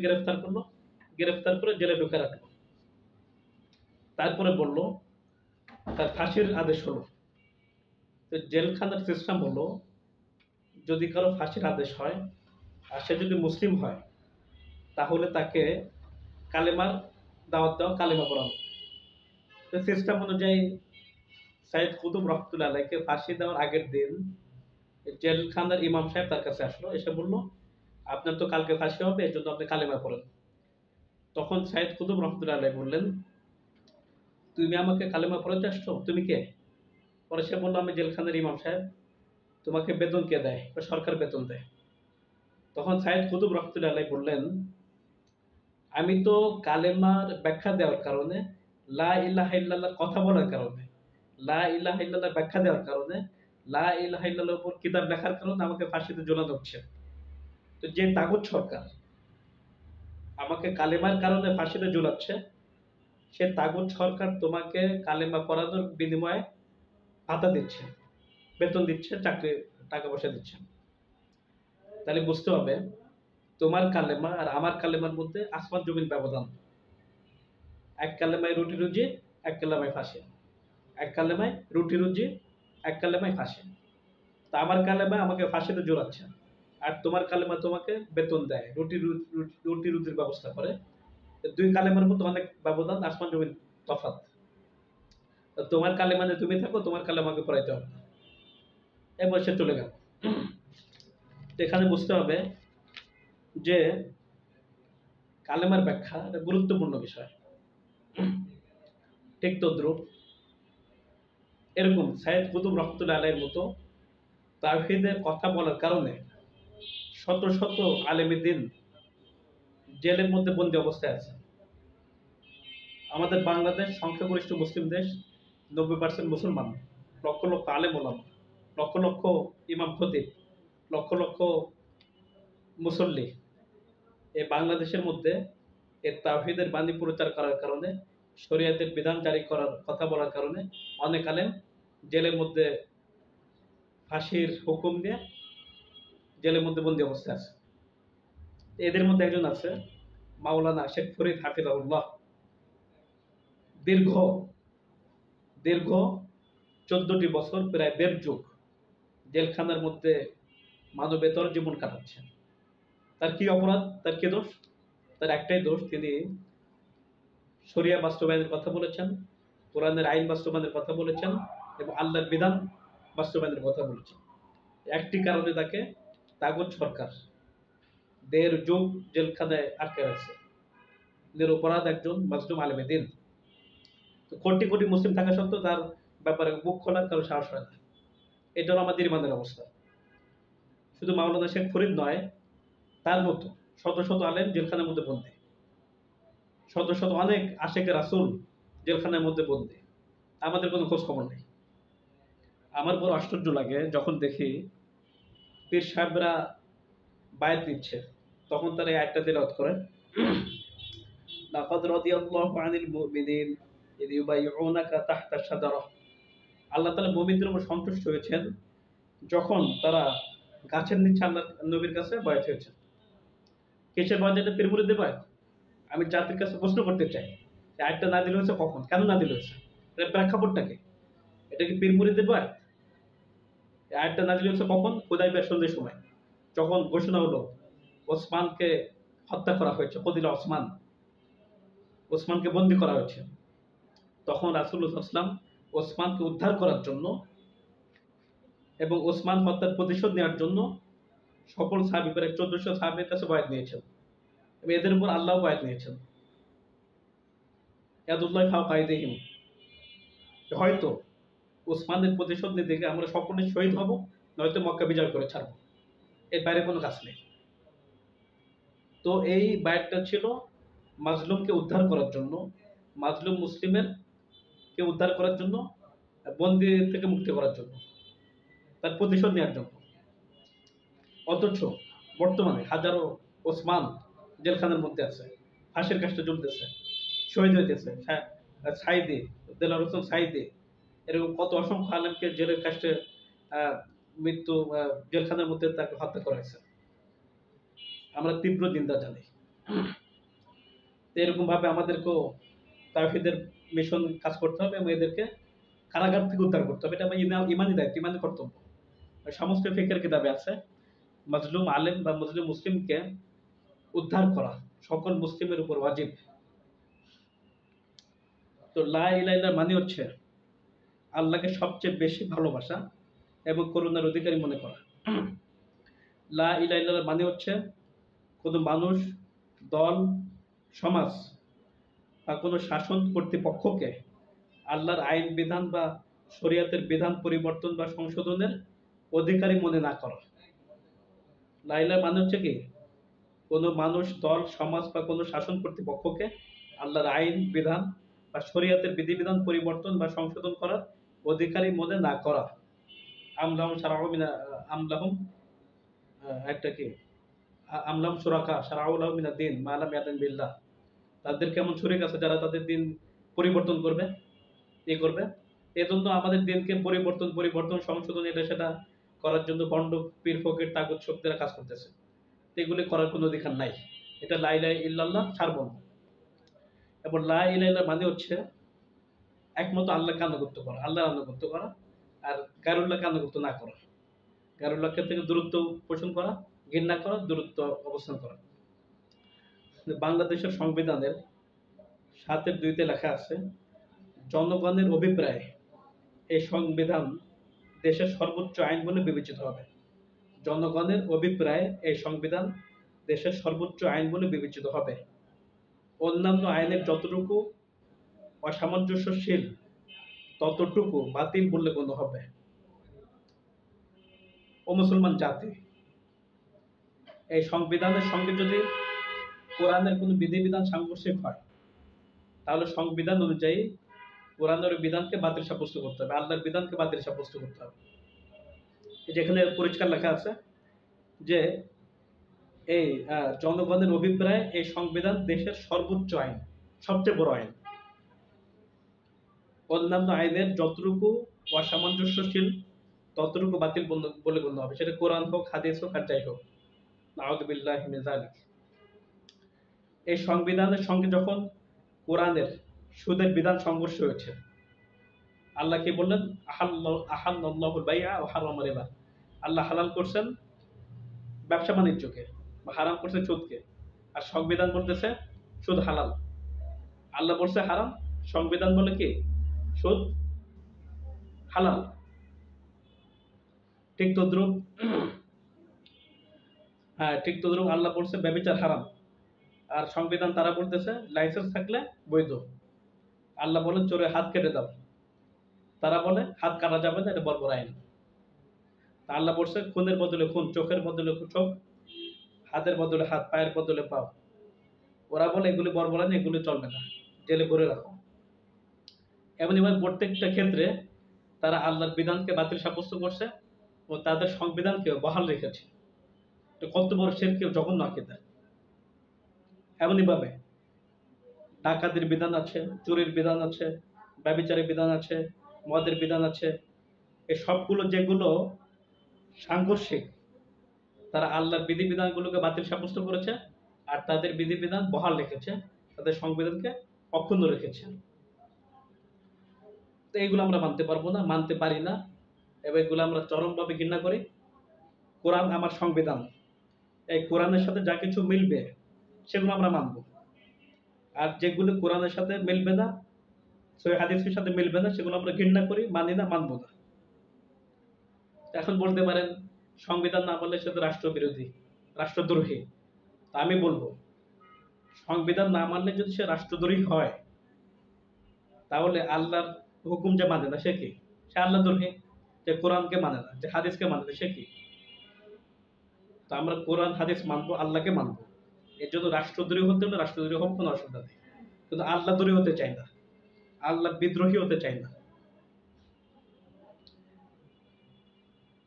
[SPEAKER 1] গ্রেফতার করে জেলে ঢুকে রাখলো। তারপরে বলল তার ফাঁসির আদেশ হলো। তো জেলখানার সিস্টেম হলো, যদি কারো ফাঁসির আদেশ হয় আর সে যদি মুসলিম হয়, তাহলে তাকে কালেমার দাওয়াত দেওয়া, কালেমা পড়ানো। তো সিস্টেম অনুযায়ী সাইয়্যিদ কুতুব রহমতুল্লাহ আলাইহিকে ফাঁসি দেওয়ার আগের দিন জেলখানার ইমাম সাহেব তার কাছে আসলো, এসে বলল, আপনার তো কালকে ফাঁসি হবে, এর জন্য আপনি কালেমা পড়েন। তখন সাইয়্যিদ কুতুব রহমতুল্লাহ আলাইহি বললেন, তুমি আমাকে কালেমা পড়াতে আসছো, তুমি কে? পরে সে বললো, আমি জেলখানার ইমাম সাহেব। তোমাকে বেতন কে দেয়? সরকার বেতন দেয়। তখন সাইয়্যিদ কুতুব রহমতুল্লাহ আলাইহি বললেন, আমি তো কালেমার ব্যাখ্যা দেওয়ার কারণে, লা ইলাহা ইল্লাল্লাহর কথা বলার কারণে, লা ইলাহা ইল্লাল্লাহর ব্যাখ্যা দেওয়ার কারণে, লা ইলাহা ইল্লাল্লাহর উপর কিতাব লেখার কারণে আমাকে ফাঁসিতে ঝোলানো হচ্ছে। তো যে তাগুত সরকার আমাকে কালেমার কারণে ফাঁসিতে ঝুলাচ্ছে, সে তাগুত সরকার তোমাকে কালেমা পড়ানোর বিনিময়ে ভাতা দিচ্ছে, বেতন দিচ্ছে, চাকরি টাকা পয়সা দিচ্ছে। তাহলে বুঝতে হবে তোমার কালেমা আর আমার কালেমার মধ্যে আসমান জমিন ব্যবধান। এক কালেমায় রুটি রুজি, এক কালেমায় ফাঁসি। এক কালেমায় রুটি রুজি, এক কালেমায় ফাঁসি। তা আমার কালেমা আমাকে ফাঁসিতে ঝোলাচ্ছে, আর তোমার কালেমা তোমাকে বেতন দেয়, রুটি রুটির ব্যবস্থা করে। দুই কালেমার মধ্যে অনেক ব্যবধান, আসমান জমিন তফাৎ। তোমার কালেমানে তুমি থাকো, তোমার কালেমাকে পড়াইতে হবে। এবার সে চলে গেল। এখানে বুঝতে হবে যে কালেমার ব্যাখ্যা একটা গুরুত্বপূর্ণ বিষয়। ঠিক তদ্রুপ এরকম সাইয়েদ কুতুব রহমতুল্লাহ আলাইহির মতো তাওহীদের কথা বলার কারণে শত শত আলেমে দিন জেলের মধ্যে বন্দী অবস্থায় আছে। আমাদের বাংলাদেশ সংখ্যাগরিষ্ঠ মুসলিম দেশ, 90% মুসলমান, লক্ষ লক্ষ আলেম ওলামা, লক্ষ লক্ষ ইমাম খতিব, লক্ষ লক্ষ মুসল্লি। এই বাংলাদেশের মধ্যে এর তাওহীদের বাণী প্রচার করার কারণে, শরীয়তের বিধান জারি করার কথা বলার কারণে অনেক আলেম জেলের মধ্যে ফাঁসির হুকুম দিয়ে জেলের মধ্যে বন্দী অবস্থায় আছে। এদের মধ্যে একজন আছে মাওলানা শেখ ফরিদ হাফিজাহুল্লাহ। দীর্ঘ দীর্ঘ 14টি বছর, প্রায় 1.5 যুগ জেলখানার মধ্যে মানবেতর জীবন কাটাচ্ছেন। তার কি অপরাধ, তার কি দোষ? তার একটাই দোষ, তিনি শরিয়া বাস্তবায়নের কথা বলেছেন, কোরআনের আইন বাস্তবায়নের কথা বলেছেন এবং আল্লাহর বিধান বাস্তবায়নের কথা বলেছেন। একটি কারণে তাকে তাগুত সরকার 1.5 যুগ জেলখানায় আটকে রাখছে। নিরপরাধ একজন মাজলুম আলেমে দিন। তো কোটি কোটি মুসলিম থাকা সত্ত্বেও তার ব্যাপারে মুখ খোলার কারো সাহস হয় না। এটা হলো আমাদের ইমানের অবস্থা। শুধু মাওলানা শেখ ফরিদ নয়, তার মতো শত শত আলেম জেলখানার মধ্যে বন্দী, শত শত অনেক আশেকে রাসূল জেলখানার মধ্যে বন্দী। আমাদের কোনো খোঁজ খবর নেই। আমার বড় আশ্চর্য লাগে যখন দেখি পীর সাহেবরা বায়াত নিচ্ছে, তখন তারা এই আয়াতটা তিলাওয়াত করে, লাকাদ রাদিয়াল্লাহু আনিল মুমিনিন ইয ইউবাইউনাকা তাহতা শাজারাহ। আল্লাহ তাআলা মুমিনদের উপর সন্তুষ্ট হয়েছেন যখন তারা গাছের নিচে আল্লাহর নবীর কাছে বায়াত হয়েছে। কিসের বায়াত? এটা পীর মুরিদের বায়াত। আমি জাতির কাছে প্রশ্ন করতে চাই, এই আয়াতটা নাযিল হয়েছে কখন, কেন নাযিল হয়েছে, এর প্রেক্ষাপটটা কি? এটা কি পীর মুরিদের বায়াত? এই আয়াতটা নাযিল হয়েছে কখন? হুদায়বিয়ার সন্ধির সময়, যখন ঘোষণা হলো ওসমানকে হত্যা করা হয়েছে, কতিল ওসমান, ওসমানকে বন্দী করা হয়েছে। তখন রাসূলুল্লাহ সাল্লাল্লাহু আলাইহি ওয়াসাল্লাম ওসমানকে উদ্ধার করার জন্য এবং ওসমান হত্যার প্রতিশোধ নেওয়ার জন্য সকল সাহাবী, প্রায় 1400 সাহাবীর কাছে বায়াত নিয়েছেন এবং এদের উপর আল্লাহ বায়াত নিয়েছেন। ইয়াদুল্লাহি ফাওকা আইদিহিম, হয়তো ওসমানের প্রতিশোধ নিতে গিয়ে আমরা সকলে শহীদ হব, নয়তো মক্কা বিজয় করে ছাড়ব, এর বাইরে কোনো কাজ নেই। তো এই বায়াতটা ছিল মাজলুমকে উদ্ধার করার জন্য, মাজলুম মুসলিমের কে উদ্ধার করার জন্য, বন্দী থেকে মুক্তি করার জন্য, তার প্রতিশোধ নেওয়ার জন্য। অথচ বর্তমানে হাজারো ওসমান জেলখানার মধ্যে আছে, ফাঁসির কাজটা ঝুলতেছে, শহীদ হইতেছে। সাইদি, দেলাওয়ার হোসেন সাইদি, এরকম কত অসংখ্য আলেমকে জেলের কাজটে মৃত্যু, জেলখানার মধ্যে তাকে হত্যা করা হয়েছে। আমরা তীব্র নিন্দা জানাই। এরকম ভাবে আমাদেরকেও তাওহীদের মিশন কাজ করতে হবে এবং এদেরকে কারাগার থেকে উদ্ধার করতে হবে। এটা আমার ইমানি দায়িত্ব, ইমানি কর্তব্য। সমস্ত ফিকহের কিতাবে আছে মাজলুম আলেম বা মুসলিম মুসলিমকে উদ্ধার করা সকল মুসলিমের উপর ওয়াজিব। তো লা ইলাহা ইল্লাল্লাহ মানে হচ্ছে আল্লাহকে সবচেয়ে বেশি ভালোবাসা এবং করুণার অধিকারী মনে করা। লা ইলাহা ইল্লাল্লাহ মানে হচ্ছে কোনো মানুষ, দল, সমাজ বা কোনো শাসন কর্তৃপক্ষকে আল্লাহর আইন বিধান বা শরীয়তের বিধান পরিবর্তন বা সংশোধনের অধিকারী মনে না করা। লা ইলাহা মানে হচ্ছে কি, কোনো মানুষ, দল, সমাজ বা কোনো শাসন কর্তৃপক্ষকে আল্লাহর আইন বিধান বা শরীয়তের বিধিবিধান পরিবর্তন বা সংশোধন করার অধিকারী মনে না করা। আমলাহুম শারাউ মিনা আমলাহুম একটা কি আমলাহুম শুরাকা শারাউ লাহুম মিনাদ দ্বীন মা লাম ইয়াযিন বিল্লাহ। তাদের কেমন শরীক আছে যারা তাদের দিন পরিবর্তন করবে, করবে। এজন্য আমাদের দিনকে পরিবর্তন সংশোধন এটা সেটা করার জন্য ভণ্ড পীর ফকির তাগুত শক্তিরা কাজ করতেছে। এগুলি করার কোনো অধিকার নাই। এটা লা ইলাহা ইল্লাল্লাহ সারবন। এবং লা ইলাহা ইল্লাল্লাহ মানে হচ্ছে একমাত্র আল্লাহকে আনুগত্য করা, আল্লাহর আনুগত্য করা, আর গায়রুল্লাহকে আনুগত্য না করা, গায়রুল্লাহকে থেকে দূরত্ব পোষণ করা, ঘৃণা করা, দূরত্ব অবস্থান করা। বাংলাদেশের সংবিধানের 7(2)তে লেখা আছে, জনগণের অভিপ্রায় এই সংবিধান দেশের সর্বোচ্চ আইন বলে বিবেচিত হবে। জনগণের অভিপ্রায় এই সংবিধান দেশের সর্বোচ্চ আইন বলে বিবেচিত হবে। অন্যান্য আইনের যতটুকু অসামঞ্জস্যশীল ততটুকু বাতিল বললে গণ্য হবে। ও মুসলমান জাতি, এই সংবিধানের সঙ্গে যদি কোরআনের কোনো বিধিবিধান সাংঘর্ষিক হয়, তাহলে সংবিধান অনুযায়ী কোরআনের বিধানকে বাতিল সাব্যস্ত করতে হবে, আল্লাহর বিধানকে বাতিল সাব্যস্ত করতে হবে। যেখানে পরিষ্কার লেখা আছে যে এই জনগণের অভিপ্রায় এই সংবিধান দেশের সর্বোচ্চ আইন, সবচেয়ে বড় আইন। অন্যান্য আইনের যতটুকু অসামঞ্জস্যশীল ততটুকু বাতিল বলে গণ্য হবে, সেটা কোরআন হোক, হাদিস হোক, আর যাই হোক। নাউযুবিল্লাহি মিন যালিক। এই সংবিধানের সঙ্গে যখন কোরআনের সুদের বিধান সংঘর্ষ হয়েছে, আল্লাহ কি বললেন? আহাল্লাহুল বাইআ ওয়া হারামার রিবা। আল্লাহ হালাল করছেন ব্যবসা বাণিজ্যকে, বা হারাম করছে সুদকে, আর সংবিধান বলতেছে সুদ হালাল। আল্লাহ বলছে হারাম, সংবিধান বলে কি সুদ হালাল। ঠিক তদ্রুপ ঠিক তদ্রুপ আল্লাহ বলছে ব্যভিচার হারাম, আর সংবিধান তারা বলতেছে লাইসেন্স থাকলে বৈধ। আল্লাহ বলেন চোরে হাত কেটে দাও, তারা বলে হাত কাটা যাবে না, এটা বর্বর আইন। আল্লাহ বলছে খুনের বদলে খুন, চোখের বদলে চোখ, হাতের বদলে হাত, পায়ের বদলে পাও। ওরা বলে এগুলি বর্বর আইন, এগুলি চলবে না, জেলে ভরে রাখো। এমনইভাবে প্রত্যেকটা ক্ষেত্রে তারা আল্লাহর বিধানকে বাতিল সাব্যস্ত করছে ও তাদের সংবিধানকে বহাল রেখেছে। কত বড় শিরক, জঘন্য আকীদা। এমনইভাবে ডাকাতির বিধান আছে, চুরির বিধান আছে, ব্যভিচারের বিধান আছে, মদের বিধান আছে। এই সবগুলো যেগুলো সাংঘর্ষিক, তারা আল্লাহর বিধিবিধানগুলোকে বাতিল সাব্যস্ত করেছে আর তাদের বিধিবিধান বহাল রেখেছে, তাদের সংবিধানকে অক্ষুণ্ণ রেখেছে। তো এইগুলো আমরা মানতে পারবো না, মানতে পারি না, এবং এগুলো আমরা চরমভাবে ঘৃণা করি। কোরআন আমার সংবিধান, এই কোরআনের সাথে যা কিছু মিলবে সেগুলো আমরা মানব, আর যেগুলো কোরআনের সাথে মিলবে না, সহিহ হাদিসের সাথে মিলবে না, সেগুলো আমরা ঘৃণা করি, মানি না, মানব না। এখন বলতে পারেন সংবিধান না মানলে সে তো রাষ্ট্রবিরোধী, রাষ্ট্রদ্রোহী। তা আমি বলবো সংবিধান না মানলে যদি সে রাষ্ট্রদ্রোহী হয়, তাহলে আল্লাহর হুকুম যে মানে না সে কি? সে আল্লাহদ্রোহী। যে কোরআনকে মানে না, যে হাদিসকে মানে না, সে কি? তো আমরা কোরআন হাদিস মানবো, আল্লাহকে মানবো। এর জন্য রাষ্ট্রদ্রোহী হতে হলে রাষ্ট্রদ্রোহী হোক, কোনো অসুবিধা নেই, কিন্তু আল্লাহদ্রোহী হতে চাই না, আল্লাহ বিদ্রোহী হতে চাই না।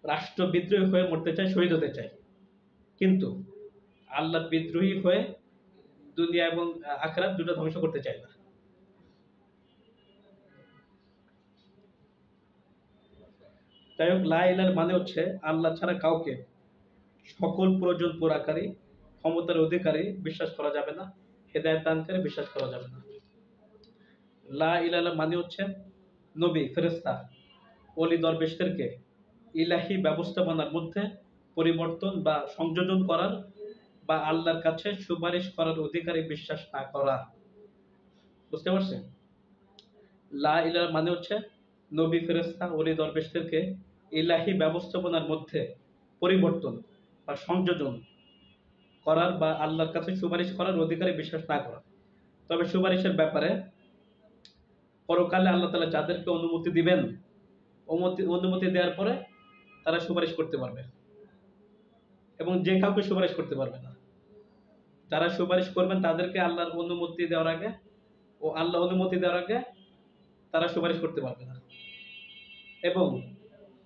[SPEAKER 1] রাষ্ট্র বিদ্রোহী হয়ে মরতে চাই, শহীদ হতে চাই, কিন্তু আল্লাহ বিদ্রোহী হয়ে দুনিয়া এবং আখিরাত দুটো ধ্বংস করতে চাই না। যাই হোক, লা ইলাহার মানে হচ্ছে আল্লাহ ছাড়া কাউকে সকল প্রয়োজন পুরাকারী, ক্ষমতার অধিকারী বিশ্বাস করা যাবে না, হেদায়েত দানকারী বিশ্বাস করা যাবে না। লা ইলাহা মানে হচ্ছে নবী, ফেরেশতা, ওলি দরবেশদেরকে ইলাহি ব্যবস্থাপনার মধ্যে পরিবর্তন বা সংযোজন করার বা আল্লাহর কাছে সুপারিশ করার অধিকারী বিশ্বাস না করা। বুঝতে পারছেন? লা ইলাহা মানে হচ্ছে নবী, ফেরেশতা, ওলি দরবেশদেরকে ইলাহি ব্যবস্থাপনার মধ্যে পরিবর্তন বা সংযোজন করার বা আল্লাহর কাছে সুপারিশ করার অধিকারী বিশ্বাস না করা। তবে সুপারিশের ব্যাপারে পরকালে আল্লাহ তাআলা যাদেরকে অনুমতি দিবেন, অনুমতি দেওয়ার পরে তারা সুপারিশ করতে পারবে, এবং যে কাউকে সুপারিশ করতে পারবে না। যারা সুপারিশ করবেন তাদেরকে আল্লাহর অনুমতি দেওয়ার আগে ও আল্লাহ অনুমতি দেওয়ার আগে তারা সুপারিশ করতে পারবে না, এবং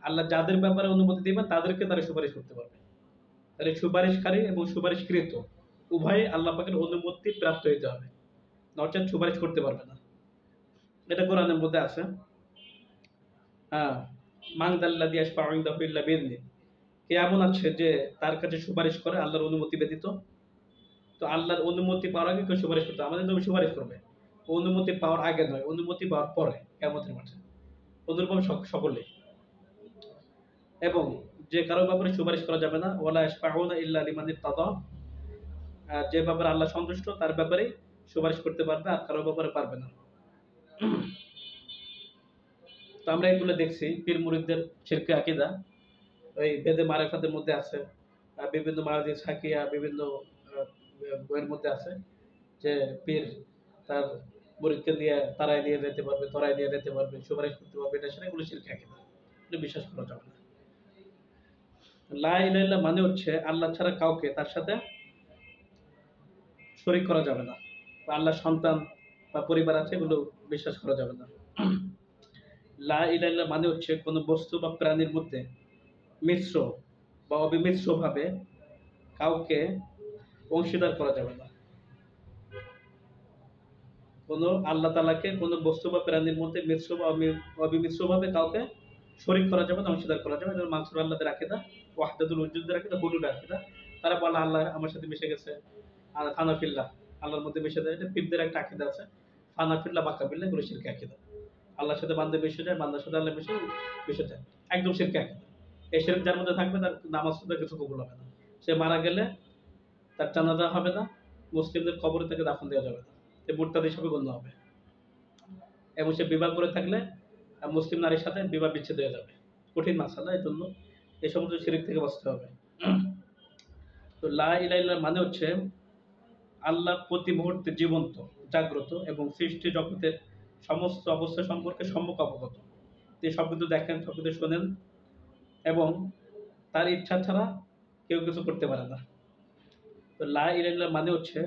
[SPEAKER 1] আল্লাহ যাদের ব্যাপারে অনুমতি দিবেন তাদেরকে তারা সুপারিশ করতে পারবে। তাহলে সুপারিশকারী এবং সুপারিশকৃত উভয়ে আল্লাহ পাকের অনুমতি প্রাপ্ত হইতে হবে, নচেত সুপারিশ করতে পারবে না। এটা কোরআনের মধ্যে আছে। মান যাল্লাযী ইয়াশফাউ ইনদাহু ইল্লা বিইযনিহি। কে এমন আছে যে তার কাছে সুপারিশ করে আল্লাহর অনুমতি ব্যতীত? তো আল্লাহর অনুমতি পাওয়ার আগে কেউ সুপারিশ করতে, আমাদের নবী সুপারিশ করবে, অনুমতি পাওয়ার আগে নয়, অনুমতি পাওয়ার পরে কিয়ামতের মাঠে। অনুরূপ সকলেই। এবং যে কারো ব্যাপারে সুপারিশ করা যাবে না, ওয়ালা ইয়াশফাউনা ইল্লা লিমান ইরতাদা। যে ব্যাপারে আল্লাহ সন্তুষ্ট তার ব্যাপারে সুপারিশ করতে পারবে, আর কারো ব্যাপারে পারবে না। তো আমরা এগুলো দেখছি পীর মুরিদদের শিরকে আকীদা, ওই বেদে মারেফাতের মধ্যে আছে, বিভিন্ন মাহাদিস হাকিয়া, বিভিন্ন বইয়ের মধ্যে আছে যে পীর তার মুরিদকে দিয়ে তারাই দিয়ে যেতে পারবে, তরাই দিয়ে যেতে পারবে, সুপারিশ করতে পারবে, এটা সেটা এগুলো শিরক আকীদা, এগুলো বিশ্বাস করা যাবে না। লা ইলাহা ইল্লাল্লাহ মানে হচ্ছে আল্লাহ ছাড়া কাউকে তার সাথে শরীক করা যাবে না, বা আল্লাহর সন্তান বা পরিবার আছে এগুলো বিশ্বাস করা যাবে না। লা ইলাহা ইল্লাল্লাহ মানে হচ্ছে কোনো বস্তু বা প্রাণীর মধ্যে মিশ্র বা অবিমিশ্র ভাবে কাউকে অংশীদার করা যাবে না। কোনো আল্লাহ তাআলাকে কোনো বস্তু বা প্রাণীর মধ্যে মিশ্র বা অবিমিশ্র ভাবে কাউকে শরীক করা যাবে না, অংশীদার করা যাবে না। যেমন মানসুর আল্লাহদের আকীদা, ওয়াহদাতুল উজুদের আকীদা, হুলুল আকীদা। তারা বলে আল্লাহ আমার সাথে মিশে গেছে, আর ফানাফিল্লাহ আল্লাহর মধ্যে মিশে যায়। এটা পীরদের একটা আকীদা আছে, ফানাফিল্লাহ বাকাবিল্লাহ, এগুলো শিরক আকীদা। আল্লাহর সাথে বান্দা মিশে যায়, বান্দার সাথে আল্লাহ মিশে যায়, একদম শিরক আকীদা। এই শিরক যার মধ্যে থাকবে তার নামাজ পড়তে কিছু কবুল হবে না, সে মারা গেলে তার জানাজা হবে না, মুসলিমদের কবরে তাকে দাফন দেওয়া যাবে না, সে মুরতাদ হিসেবে গণ্য হবে। এবং সে বিবাহ করে থাকলে মুসলিম নারীর সাথে বিবাহ বিচ্ছেদ হয়ে যাবে। কঠিন মাসালা, এই জন্য এই সমস্ত শিরক থেকে বাঁচতে হবে। তো লা ইলাহা ইল্লাল্লাহ মানে হচ্ছে আল্লাহ প্রতি মুহূর্তে জীবন্ত, জাগ্রত এবং সৃষ্টি জগতের সমস্ত অবস্থা সম্পর্কে সম্যক অবগত। তিনি সবকিছু দেখেন, সবকিছু শোনেন এবং তার ইচ্ছা ছাড়া কেউ কিছু করতে পারে না। তো লা ইলাহা ইল্লাল্লাহ মানে হচ্ছে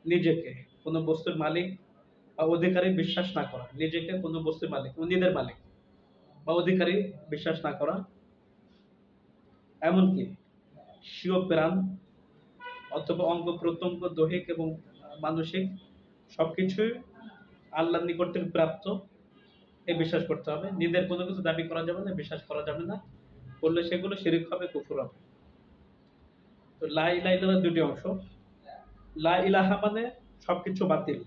[SPEAKER 1] নিজেকে কোনো বস্তুর মালিক বা অধিকারী বিশ্বাস না করা, নিজেকে কোনো বস্তুর মালিক, নিজের মালিক বা অধিকারী বিশ্বাস না করা, এমনকি স্বীয় প্রাণ অথবা অঙ্গ প্রত্যঙ্গ, দৈহিক এবং মানসিক সবকিছুই আল্লাহর নিকট থেকে প্রাপ্ত, এই বিশ্বাস করতে হবে। নিজের কোনো কিছু দাবি করা যাবে না, বিশ্বাস করা যাবে না, করলে সেগুলো শিরক হবে, কুফর হবে। তো লা ইলাহা ইল্লাল্লাহ দুটি অংশ। লা ইলাহা মানে সবকিছু বাতিল,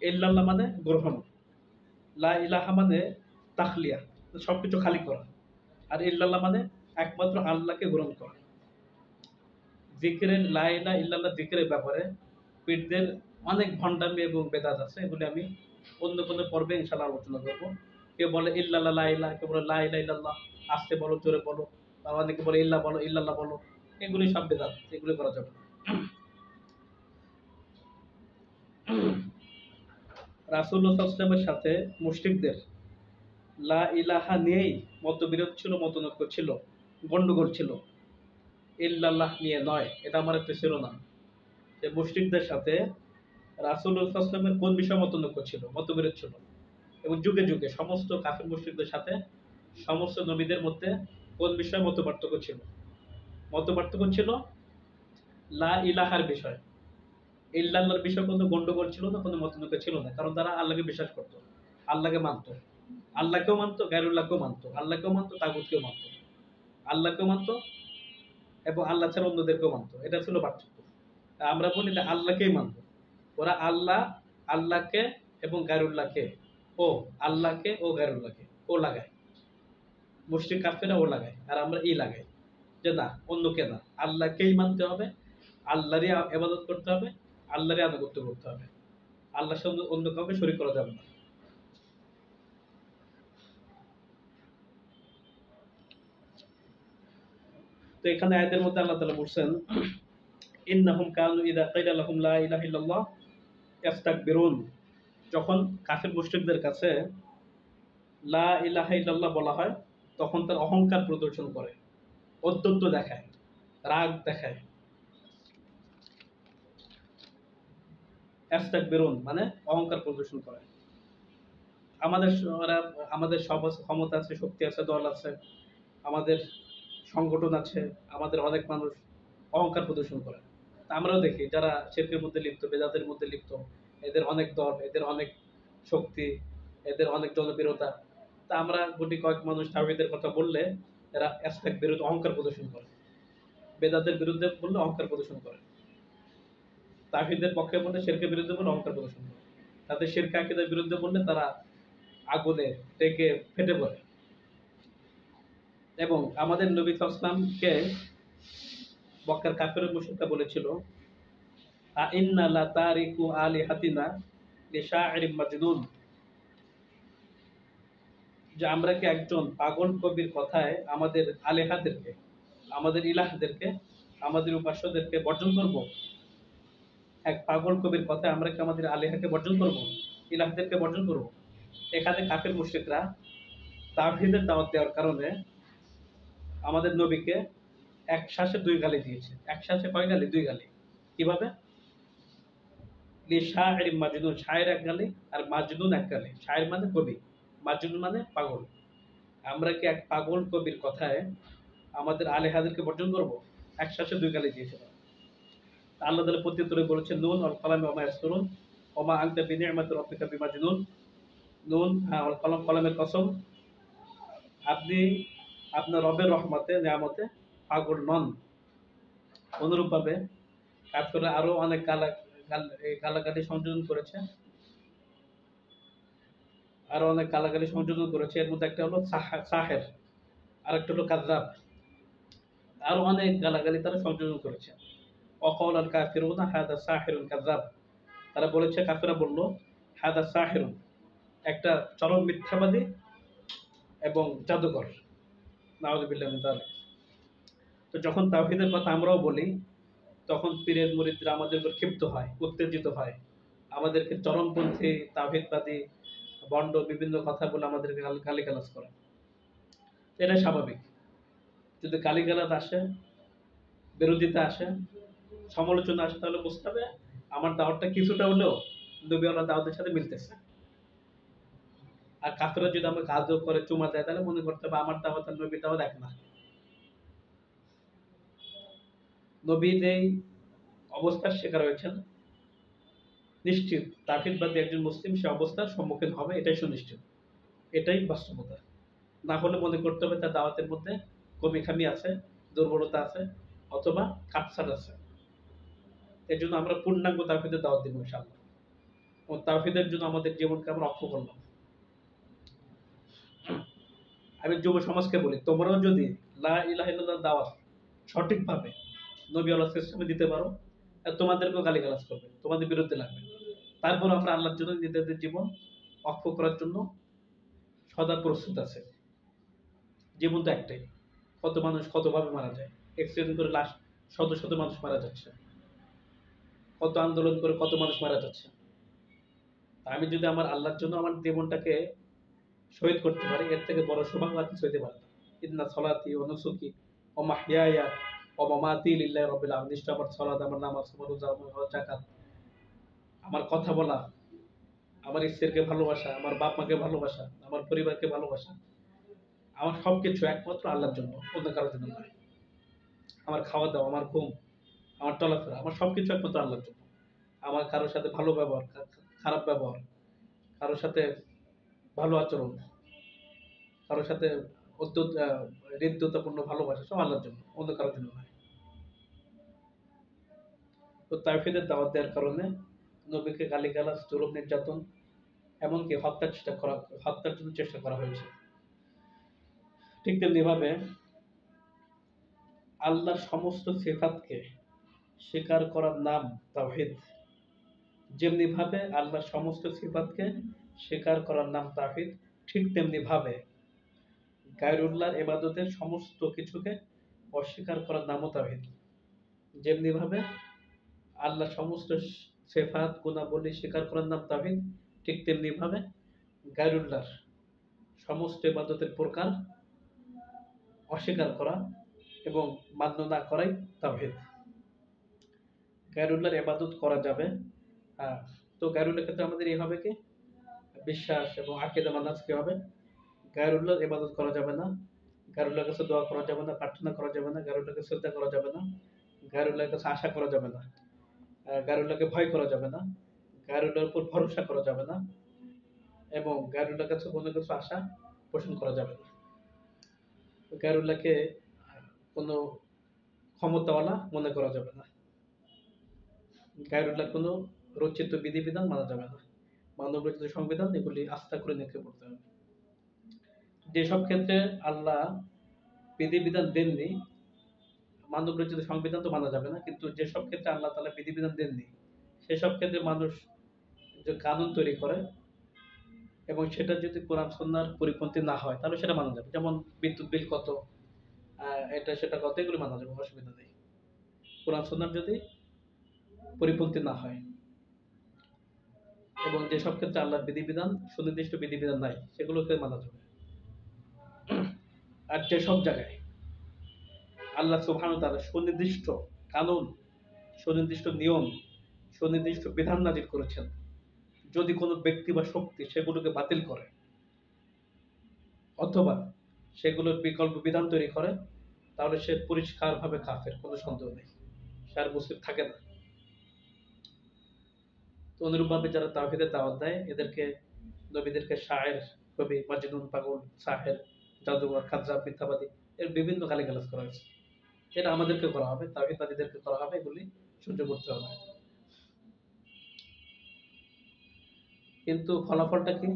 [SPEAKER 1] ইল্লাল্লাহ মানে গ্রহণ। লা ইলাহা মানে তাখলিয়া, সবকিছু খালি করা, আর ইল্লাল্লাহ মানে একমাত্র আল্লাহকে গ্রহণ করা। জিকিরের লা ইলাহা ইল্লাল্লাহ জিকিরের ব্যাপারে পীরদের অনেক ভণ্ডামি এবং বেদাত আছে, এগুলি আমি অন্য কোনো পর্বে ইনশাআল্লাহ আলোচনা করব। কেউ বলে ইল্লাল্লাহ লা ইলাহা, কেউ বলে লা ইলাহা ইল্লাল্লাহ, আস্তে বলো জোরে বলো, বা অনেকে বলে ইল্লাহ বলো, ইল্লাল্লাহ বলো, এগুলি সব বেদাত, এগুলি করা যাবে না। রাসূলুল্লাহ সাল্লাল্লাহু আলাইহি ওয়াসাল্লামের সাথে মুশরিকদের লা ইলাহা নিয়েই মতবিরোধ ছিল, মতনৈক্য ছিল, গন্ডগোল ছিল, ইল্লাল্লাহ নিয়ে নয়। এটা আমার একটা শিরোনাম, যে মুশরিকদের সাথে রাসূলুল্লাহ সাল্লাল্লাহু আলাইহি ওয়াসাল্লামের কোন বিষয়ে মতনৈক্য ছিল, মতবিরোধ ছিল। এবং যুগে যুগে সমস্ত কাফির মুশরিকদের সাথে সমস্ত নবীদের মধ্যে কোন বিষয়ে মতপার্থক্য ছিল? মতপার্থক্য ছিল লা ইলাহার বিষয়। ইল্লাল্লাহর বিষয়ে কোনো গন্ডগোল ছিল না, কোনো মতনৈক্য ছিল না, কারণ তারা আল্লাহকে বিশ্বাস করত, আল্লাহকে মানত, আল্লাহকেও মানত, গায়রুল্লাহকেও মানত, আল্লাহকেও মানত, তাগুতকেও মানত, আল্লাহকেও মানত এবং আল্লাহ ছাড়া অন্যদেরকেও মানত। এটা ছিল পার্থক্য। আমরা বলি যে আল্লাহকেই মানত, ওরা আল্লাহ, আল্লাহকে এবং গায়রুল্লাহকে, ও আল্লাহকে ও গায়রুল্লাহকে ও লাগায়। মুশরিক কাফেররা ও লাগায়, আর আমরা ই লাগাই, যে না, অন্যকে না, আল্লাহকেই মানতে হবে, আল্লাহরই ইবাদত করতে হবে, আল্লাহরই আনুগত্য করতে হবে, আল্লাহর সঙ্গে অন্য কাউকে শরীক করা যাবে না। তো এখানে আয়াতের মধ্যে আল্লাহ তাআলা বলছেন, ইন্নাহুম কানু ইযা কিলা লাহুম লা ইলাহা ইল্লাল্লাহ ইস্তাকবিরুন। যখন কাফের মুশরিকদের কাছে লা ইলাহা ইল্লাল্লাহ বলা হয়, তখন তার অহংকার প্রদর্শন করে, ঔদ্ধত্য দেখায়, রাগ দেখায়। ইস্তাকবিরুন মানে অহংকার প্রদর্শন করে। আমাদের সব ক্ষমতা আছে, শক্তি আছে, দল আছে, আমাদের সংগঠন আছে, আমাদের অনেক মানুষ অহংকার প্রদর্শন করে। আমরাও দেখি যারা শিরকের মধ্যে লিপ্ত, বেদাতের মধ্যে লিপ্ত, এদের অনেক দল, এদের অনেক শক্তি, এদের অনেক জনপ্রিয়তা। তা আমরা গুটি কয়েক মানুষ তাওহীদের কথা বললে এরা বিরুদ্ধে অহংকার প্রদর্শন করে, বেদাতের বিরুদ্ধে বললে অহংকার প্রদর্শন করে, তাওহীদের পক্ষে বললে শিরকের বিরুদ্ধে বললে অহংকার প্রদর্শন করে, তাদের শিরক আকীদার বিরুদ্ধে বললে তারা আগুনে টেকে ফেটে পড়ে। এবং আমাদের নবী সাল্লাল্লাহু আলাইহি ওয়াসাল্লামকে মক্কার কাফের মুশরিকরা বলেছিল, ইন্না লা তারিকু আলিহাতিনা লিশাইরিন মাজনুন, যে আমরা কি একজন পাগল কবির কথায় আমাদের আলেহাদেরকে, আমাদের ইলাহদেরকে, আমাদের উপাস্যদেরকে বর্জন করব? এক পাগল কবির কথায় আমরা কি আমাদের আলেহাকে বর্জন করব? ইলাহদেরকে বর্জন করব। এখানে কাফের মুশরিকরা তাওহীদের দাওয়াত দেওয়ার কারণে আমাদের নবীকে এক শ্বাসে 2 গালি দিয়েছে। এক শ্বাসে কয় গালি? 2 গালি। কিভাবে? লিশাইরিন মাজনুন, শায়ের এক গালি আর মাজনুন এক গালি। শায়ের মানে কবি, মাজনুন মানে পাগল। আমরা কি এক পাগল কবির কথায় আমাদের আলেহাদেরকে বর্জন করব? এক শ্বাসে 2 গালি দিয়েছে। আল্লাহ তাআলা প্রত্যুত্তরে বলেছেন, নুন ওয়াল কালামি ওয়া মা ইয়াসতুরুন ওয়া মা আনতা বিনি'মাতি রাব্বিকা বিমাজনুন। নুন, হ্যাঁ, ওয়াল কলম, কলমের কসম, আপনি আপনার রবের রহমতে, নিয়ামতে পাগল নন। অনুরূপভাবে কাফেররা আরো অনেক গালাগালি সংযোজন করেছে, আরো অনেক গালাগালি সংযোজন করেছে। এর মধ্যে একটা হলো সাহের, আরেকটা হলো কাযযাব, আরো অনেক গালাগালি তারা সংযোজন করেছে। ওয়াকাল আল কাফিরুনা হাদা সাহিরুন কাযযাব, তারা বলেছে, কাফেররা বলল, হাদা সাহিরুন, একটা চরম মিথ্যাবাদী এবং জাদুকর। নাউযুবিল্লাহি মিন যালিক। তো যখন তাওহীদের কথা আমরাও বলি, তখন পীরের মুরিদরা আমাদের উপর ক্ষিপ্ত হয়, উত্তেজিত হয়, আমাদেরকে চরমপন্থী, তাওহীদবাদী, বন্ড বিভিন্ন কথা বলে আমাদেরকে গালিগালাজ করে। এটা স্বাভাবিক। যদি গালিগালাজ আসে, বিরোধিতা আসে, সমালোচনা আসে, তাহলে বুঝতে হবে আমার দাওয়াতটা কিছুটা হলেও নবীওয়ালার দাওয়াতের সাথে মিলতেছে। আর কাফেররা যদি আমাকে আদর করে, চুমা দেয়, তাহলে মনে করতে হবে আমার দাওয়াত আর নবীর দাওয়াত এক না। নবী যেই অবস্থার শিকার হয়েছেন, নিশ্চিত তাওহীদবাদী একজন মুসলিম সে অবস্থার সম্মুখীন হবে, এটাই সুনিশ্চিত, এটাই বাস্তবতা। না হলে মনে করতে হবে তার দাওয়াতের মধ্যে কমি খামি আছে, দুর্বলতা আছে, অথবা কাটছাট আছে। এর জন্য আমরা পূর্ণাঙ্গ তাওহীদের দাওয়াত দিব ইনশাআল্লাহ। এবং তাওহীদের জন্য আমাদের জীবনকে আমরা অক্ষ করলাম। আমি যুব সমাজকে বলি, তোমরাও যদি লা ইলাহা ইল্লাল্লাহ দাওয়াত সঠিকভাবে নবী আল্লাহ সিস্টেমে দিতে পারো, আর তোমাদেরকেও গালিগালাজ করবে, তোমাদের বিরুদ্ধে লাগবে, তারপর আমরা আল্লাহর জন্য নিজেদের জীবন অক্ষ করার জন্য সদা প্রস্তুত আছে। জীবন তো একটাই, কত মানুষ কতভাবে মারা যায়, অ্যাক্সিডেন্ট করে লাশ, শত শত মানুষ মারা যাচ্ছে, কত আন্দোলন করে কত মানুষ মারা যাচ্ছে। আমি যদি আমার আল্লাহর জন্য আমার জীবনটাকে শহীদ করতে পারি, এর থেকে বড় সৌভাগ্য আর কিছু হইতে পারে না। ইন্না সলাতি ওয়া নুসুকি ওয়া মাহইয়ায়া ওয়া মামাতি লিল্লাহি রাব্বিল আলামিন। নিশ্চয় আমার সালাত, আমার নামাজ, আমার রোজা, আমার হজ, যাকাত, আমার কথা বলা, আমার স্ত্রীকে ভালোবাসা, আমার বাপ মাকে ভালোবাসা, আমার পরিবারকে ভালোবাসা, আমার সবকিছু একমাত্র আল্লাহর জন্য, অন্য কারোর জন্য নয়। আমার খাওয়া দাওয়া, আমার ঘুম, আমার চলাফেরা, আমার সবকিছু একমাত্র আল্লাহর জন্য। আমার কারোর সাথে ভালো ব্যবহার, খারাপ ব্যবহার, কারোর সাথে ভালো আচরণ, কারোর সাথে হৃদ্যতাপূর্ণ ভালোবাসা, সব আল্লাহর জন্য, অন্য কারোর জন্য নয়। তো তাওহীদের দাওয়াত দেওয়ার কারণে নবীকে গালিগালাজ, জুলুম, নির্যাতন, এমনকি হত্যার জন্য চেষ্টা করা হয়েছে। ঠিক তেমনি ভাবে আল্লাহর সমস্ত সিফাতকে স্বীকার করার নাম তাওহীদ। যেমনি ভাবে আল্লাহর সমস্ত সিফাতকে স্বীকার করার নাম তাওহীদ, ঠিক তেমনি ভাবে গায়রুল্লাহর ইবাদতের সমস্ত কিছুকে অস্বীকার করার নামও তাওহীদ। যেমনি ভাবে আল্লাহর সমস্ত সিফাত, গুণাবলী স্বীকার করার নাম তাওহীদ, ঠিক তেমনি ভাবে গায়রুল্লাহর সমস্ত ইবাদতের প্রকার অস্বীকার করা এবং মান্য না করাই তাওহীদ। গায়রুল্লাহর ইবাদত করা যাবে, তো গায়রুল্লাহর ক্ষেত্রে আমাদের এই হবে কি, বিশ্বাস এবং আকীদা মানাজ কি হবে, গায়রুল্লাহর ইবাদত করা যাবে না, গায়রুল্লাহর কাছে দোয়া করা যাবে না, প্রার্থনা করা যাবে না, গায়রুল্লাহকে শ্রদ্ধা করা যাবে না, গায়রুল্লাহর কাছে আশা করা যাবে না, গায়রুল্লাহকে ভয় করা যাবে না, গায়রুল্লাহর উপর ভরসা করা যাবে না, এবং গায়রুল্লাহর কাছে কোনো কিছু আশা পোষণ করা যাবে না। গায়রুল্লাহকে কোনো ক্ষমতাওয়ালা মনে করা যাবে না, গায়রুল্লাহর কোনো রচিত বিধিবিধান মানা যাবে না, মানব রচিত সংবিধান, এগুলি আস্থা করে নিতে পড়তে হবে। যেসব ক্ষেত্রে আল্লাহ বিধিবিধান দেননি, মানব রচিত সংবিধান তো মানা যাবে না, কিন্তু যেসব ক্ষেত্রে আল্লাহ তাআলা বিধিবিধান দেননি, সেসব ক্ষেত্রে মানুষ যে কানুন তৈরি করে এবং সেটা যদি কোরআন সুন্নাহর পরিপন্থী না হয়, তাহলে সেটা মানা যাবে। যেমন বিদ্যুৎ বিল কত, এটা সেটা কত, এগুলি মানা যাবে, অসুবিধা নেই, কোরআন সুন্নাহর যদি পরিপন্থী না হয়। এবং যেসব ক্ষেত্রে আল্লাহর বিধিবিধান সুনির্দিষ্ট বিধিবিধান নাই সেগুলোকে মানা যাবে। আর যেসব জায়গায় আল্লাহ সুবহানাহু ওয়া তাআলা সুনির্দিষ্ট কানুন, সুনির্দিষ্ট নিয়ম, সুনির্দিষ্ট বিধান নাজিল করেছেন, যদি কোনো ব্যক্তি বা শক্তি সেগুলোকে বাতিল করে অথবা সেগুলোর বিকল্প বিধান তৈরি করে, তাহলে সে পরিষ্কারভাবে কাফের, কোনো সন্দেহ নেই, সে আর মুসলিম থাকে না। তো অনুরূপভাবে যারা তাওহীদের দাওয়াত দেয় এদেরকে, নবীদেরকে শায়ের, কবি, মাজনুন, পাগল, সাহের, জাদুঘর, খাজ্জাব, মিথ্যাবাদী, এর বিভিন্ন গালিগালাজ করা হয়েছে। এটা আমাদেরকে করা হবে, তাওহীদবাদীদেরকে করা হবে, এগুলি সহ্য করতে হবে। কিন্তু ফলাফলটা কি?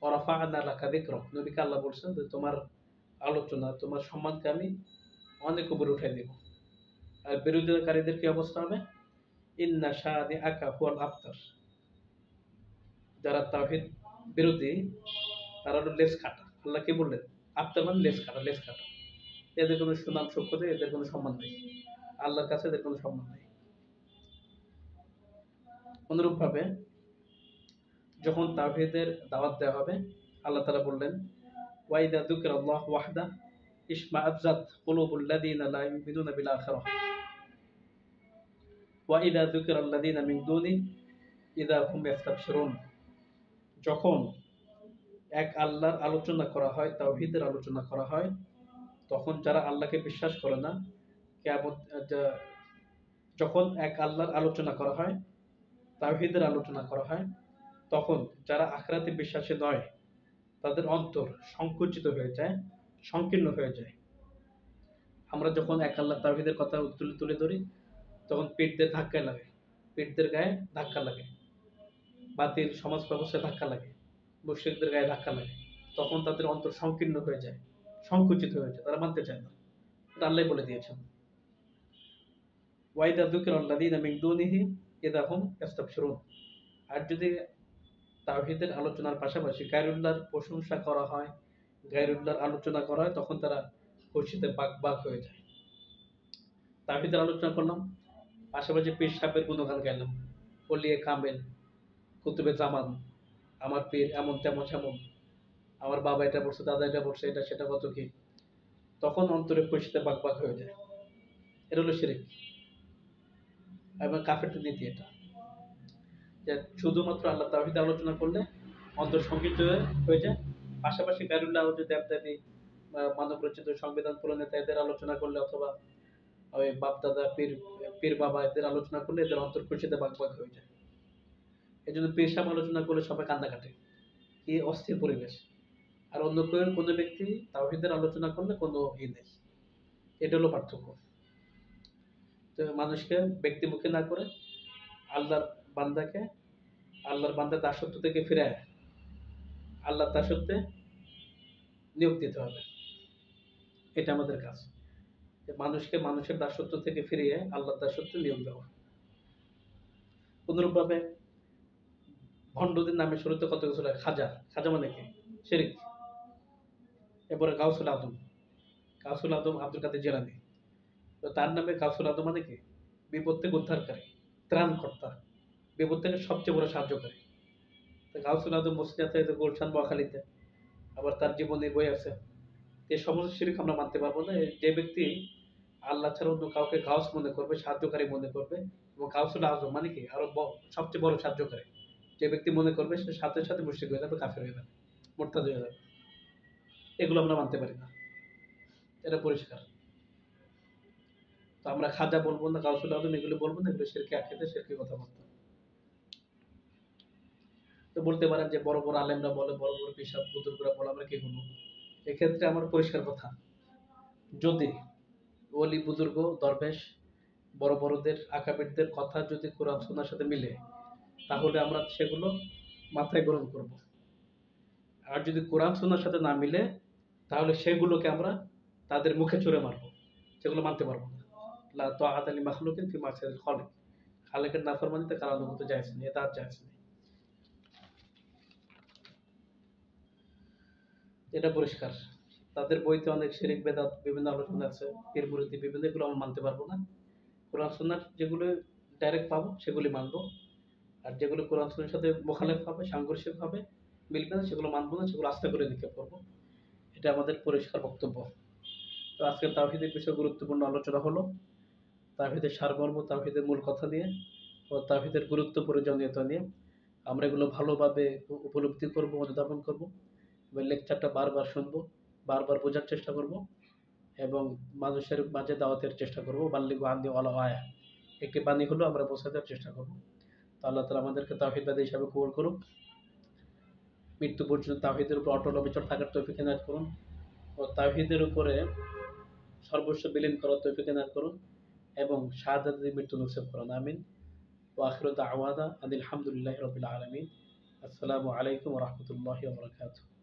[SPEAKER 1] ওয়ারাফা'না লাকা যিকরাক, নবীকে আল্লাহ বলছেন যে তোমার আলোচনা, তোমার সম্মানকে আমি অনেক উপরে উঠাই দেব। আর বিরোধিতাকারীদের কি অবস্থা হবে? ইন্না শানিআকা হুয়াল আবতার, যারা তাওহীদ বিরোধী তারা হলো লেজ কাটা। আল্লাহ কি বললেন? আবতার মানে লেজ কাটা, লেজ কাটা। এদের কোনো সুনাম সূক্ষ্মতা, এদের কোনো সম্মান নেই, আল্লাহর কাছে এদের কোনো সম্মান নেই। অনুরূপভাবে যখন তাওহীদের দাওয়াত দেওয়া হবে, আল্লাহ তাআলা বললেন ওয়াইদা যুকিরাল্লাহু ওয়াহদা ইশমাআযাত কুলুবুল্লাযীনা লা ইউমিনুনা বিল আখিরাহ ওয়াইদা যুকিরাল্লাযীনা মিন দুনিহি ইযা হুম ইস্তাবশিরুন। যখন এক আল্লাহর আলোচনা করা হয়, তাওহীদের আলোচনা করা হয়, তখন যারা আল্লাহকে বিশ্বাস করে না, কিয়ামত যখন এক আল্লাহর আলোচনা করা হয়, তাওহীদের আলোচনা করা হয়, তখন যারা আখিরাতে বিশ্বাসী নয় তাদের অন্তর সংকুচিত হয়ে যায়, সংকীর্ণ হয়ে যায়। আমরা যখন এক আল্লাহ তাওহীদের কথা তুলে ধরি, তখন পিঠদের ধাক্কায় লাগে, পিঠদের গায়ে ধাক্কা লাগে, বাতিল সমাজ ব্যবস্থায় ধাক্কা লাগে, মুশরিকদের গায়ে ধাক্কা লাগে। তখন তাদের অন্তর সংকীর্ণ হয়ে যায়, সংকুচিত হয়ে যায়, তারা মানতে চায় না। এটা আল্লাহ বলে দিয়েছেন। ওয়াইদা যুকিরাল্লাযীনা মিন দুনিহি ইযা হুম ইস্তাবশিরুন। আর যদি তাওহীদের আলোচনার পাশাপাশি গায়রুল্লাহর প্রশংসা করা হয়, গায়রুল্লাহর আলোচনা করা হয়, তখন তারা খুশিতে বাক হয়ে যায়। তাওহীদের আলোচনা করলাম, পাশাপাশি পীর সাহেবের গুণগান গাইলাম, ওলিয়ে কামেল, কুতুবে জামান, আমার পীর এমন তেমন সেমন, আমার বাবা এটা বলছে, দাদা এটা বলছে, এটা সেটা কত কি, তখন অন্তরে খুশিতে বাক হয়ে যায়। এটা হলো শিরক এবং কাফেরদের নীতি। এটা যে শুধুমাত্র আল্লাহ তাওহীদ আলোচনা করলে অন্তর সংকীর্ণ হয়ে যায়, পাশাপাশি গায়রুল্লাহ যে দেবদেবী, মানব রচিত সংবিধান প্রণেতা, এদের আলোচনা করলে, অথবা ওই বাপ দাদা, পীর বাবা, এদের আলোচনা করলে এদের অন্তর খুশিতে বাক হয়ে যায়। এই জন্য পীর সাহেব আলোচনা করলে সবাই কান্না কাটে, কি অস্থির পরিবেশ। আর অন্য কোনো ব্যক্তি তাওহীদের আলোচনা করলে কোনো নেই। এটা হলো পার্থক্য। তো মানুষকে ব্যক্তিমুখী না করে আল্লাহর বান্দাকে, আল্লাহর বান্দার দাসত্ব থেকে ফিরে আল্লাহর দাসত্বে নিয়োগ দিতে হবে। এটা আমাদের কাজ, যে মানুষকে মানুষের দাসত্ব থেকে ফিরিয়ে আল্লাহর দাসত্বে নিয়োগ দেওয়া। অনুরূপভাবে ভণ্ডদের নামে শুরুতে কত কিছু লাগে। খাজা, খাজা মানে কি? শিরক। এরপরে গাউসুল আজম, গাউসুল আজম আব্দুল কাদের জিলানী, তো তার নামে গাউসুল আজম মানে কি? বিপদ থেকে উদ্ধারকারী, ত্রাণকর্তা, বিপদ থেকে সবচেয়ে বড় সাহায্যকারী। তো গাউসুল আজম মসজিদ আছে গুলশান নোয়াখালীতে, আবার তার জীবনের বই আছে। এই সমস্ত শিরক আমরা মানতে পারবো না। যে ব্যক্তি আল্লাহ ছাড়া অন্য কাউকে গাউস মনে করবে, সাহায্যকারী মনে করবে, এবং গাউসুল আজম মানে কি আরো সবচেয়ে বড় সাহায্যকারী, যে ব্যক্তি মনে করবে, সে সাথে সাথে মুশরিক হয়ে যাবে, কাফের হয়ে যাবে, মুরতাদ হয়ে যাবে। এগুলো আমরা মানতে পারি না, এটা পরিষ্কার। তো আমরা খাজা বলবো না, গাউসুল আজম এগুলো বলবো না, এগুলো শিরকে আকীদা, শিরকি কথাবার্তা। তো বলতে পারেন যে বড় বড় আলেমরা বলে, বড় বড় পেশাব বুজুর্গরা বলে, আমরা কি বলবো? এক্ষেত্রে আমার পরিষ্কার কথা, যদি ওলি বুজুর্গ দরবেশ বড় বড়দের আকাবিরদের কথা যদি কোরআন সুন্নাহর সাথে মিলে, তাহলে আমরা সেগুলো মাথায় গ্রহণ করব। আর যদি কোরআন সুন্নাহর সাথে না মিলে, তাহলে সেগুলোকে আমরা তাদের মুখে ছুঁড়ে মারবো, সেগুলো মানতে পারবো না। লা তাআতা লি মাখলুকিন ফি মাসিয়াতিল খালিক, খালেকের নাফরমানিতে কারো অনুমতি জায়েজ নেই, এটা জায়েজ নেই। এটা পরিষ্কার। তাদের বইতে অনেক শিরিক বেদাত বিভিন্ন আলোচনা আছে, পীর মুরিদি বিভিন্ন, এগুলো আমরা মানতে পারবো না। কোরআন সুন্নাহ যেগুলো ডাইরেক্ট পাবো সেগুলি মানবো। আর যেগুলো কোরআন সুন্নাহর সাথে মোখালেফ হবে, সাংঘর্ষিক হবে, মিলবে না, সেগুলো মানবো না, সেগুলো আস্তে করে নিক্ষেপ করবো। এটা আমাদের পরিষ্কার বক্তব্য। তো আজকে তাওহীদের বিষয়ে গুরুত্বপূর্ণ আলোচনা হলো। তাওহীদের সারমর্ম, তাওহীদের মূল কথা নিয়ে ও তাওহীদের গুরুত্ব প্রয়োজনীয়তা নিয়ে আমরা এগুলো ভালোভাবে উপলব্ধি করব, অনুধাবন করব এবং লেকচারটা বারবার শুনবো, বারবার বোঝার চেষ্টা করব এবং মানুষের মাঝে দাওয়াতের চেষ্টা করব। বাল্লিগু আন্নি ওয়ালাউ আয়া, একটি বাণী হলো আমরা পৌঁছাতে চেষ্টা করব। তো আল্লাহ তাআলা আমাদেরকে তাওহীদবাদী হিসাবে কবুল করুন। মৃত্যু পর্যন্ত তাওহীদের উপর অটল অবিচল থাকার তৌফিক এনায়েত করুন ও তাওহীদের উপরে সর্বস্ব বিলীন করার তৌফিক এনায়েত করুন এবং শাহাদাতের মৃত্যু নসিব করুন। আমিন। ওয়া আখিরু দাওয়ানা আনিল হামদুলিল্লাহি রাব্বিল আলামিন। আসসালামু আলাইকুম ওয়া রাহমাতুল্লাহি ওয়া বারাকাতুহু।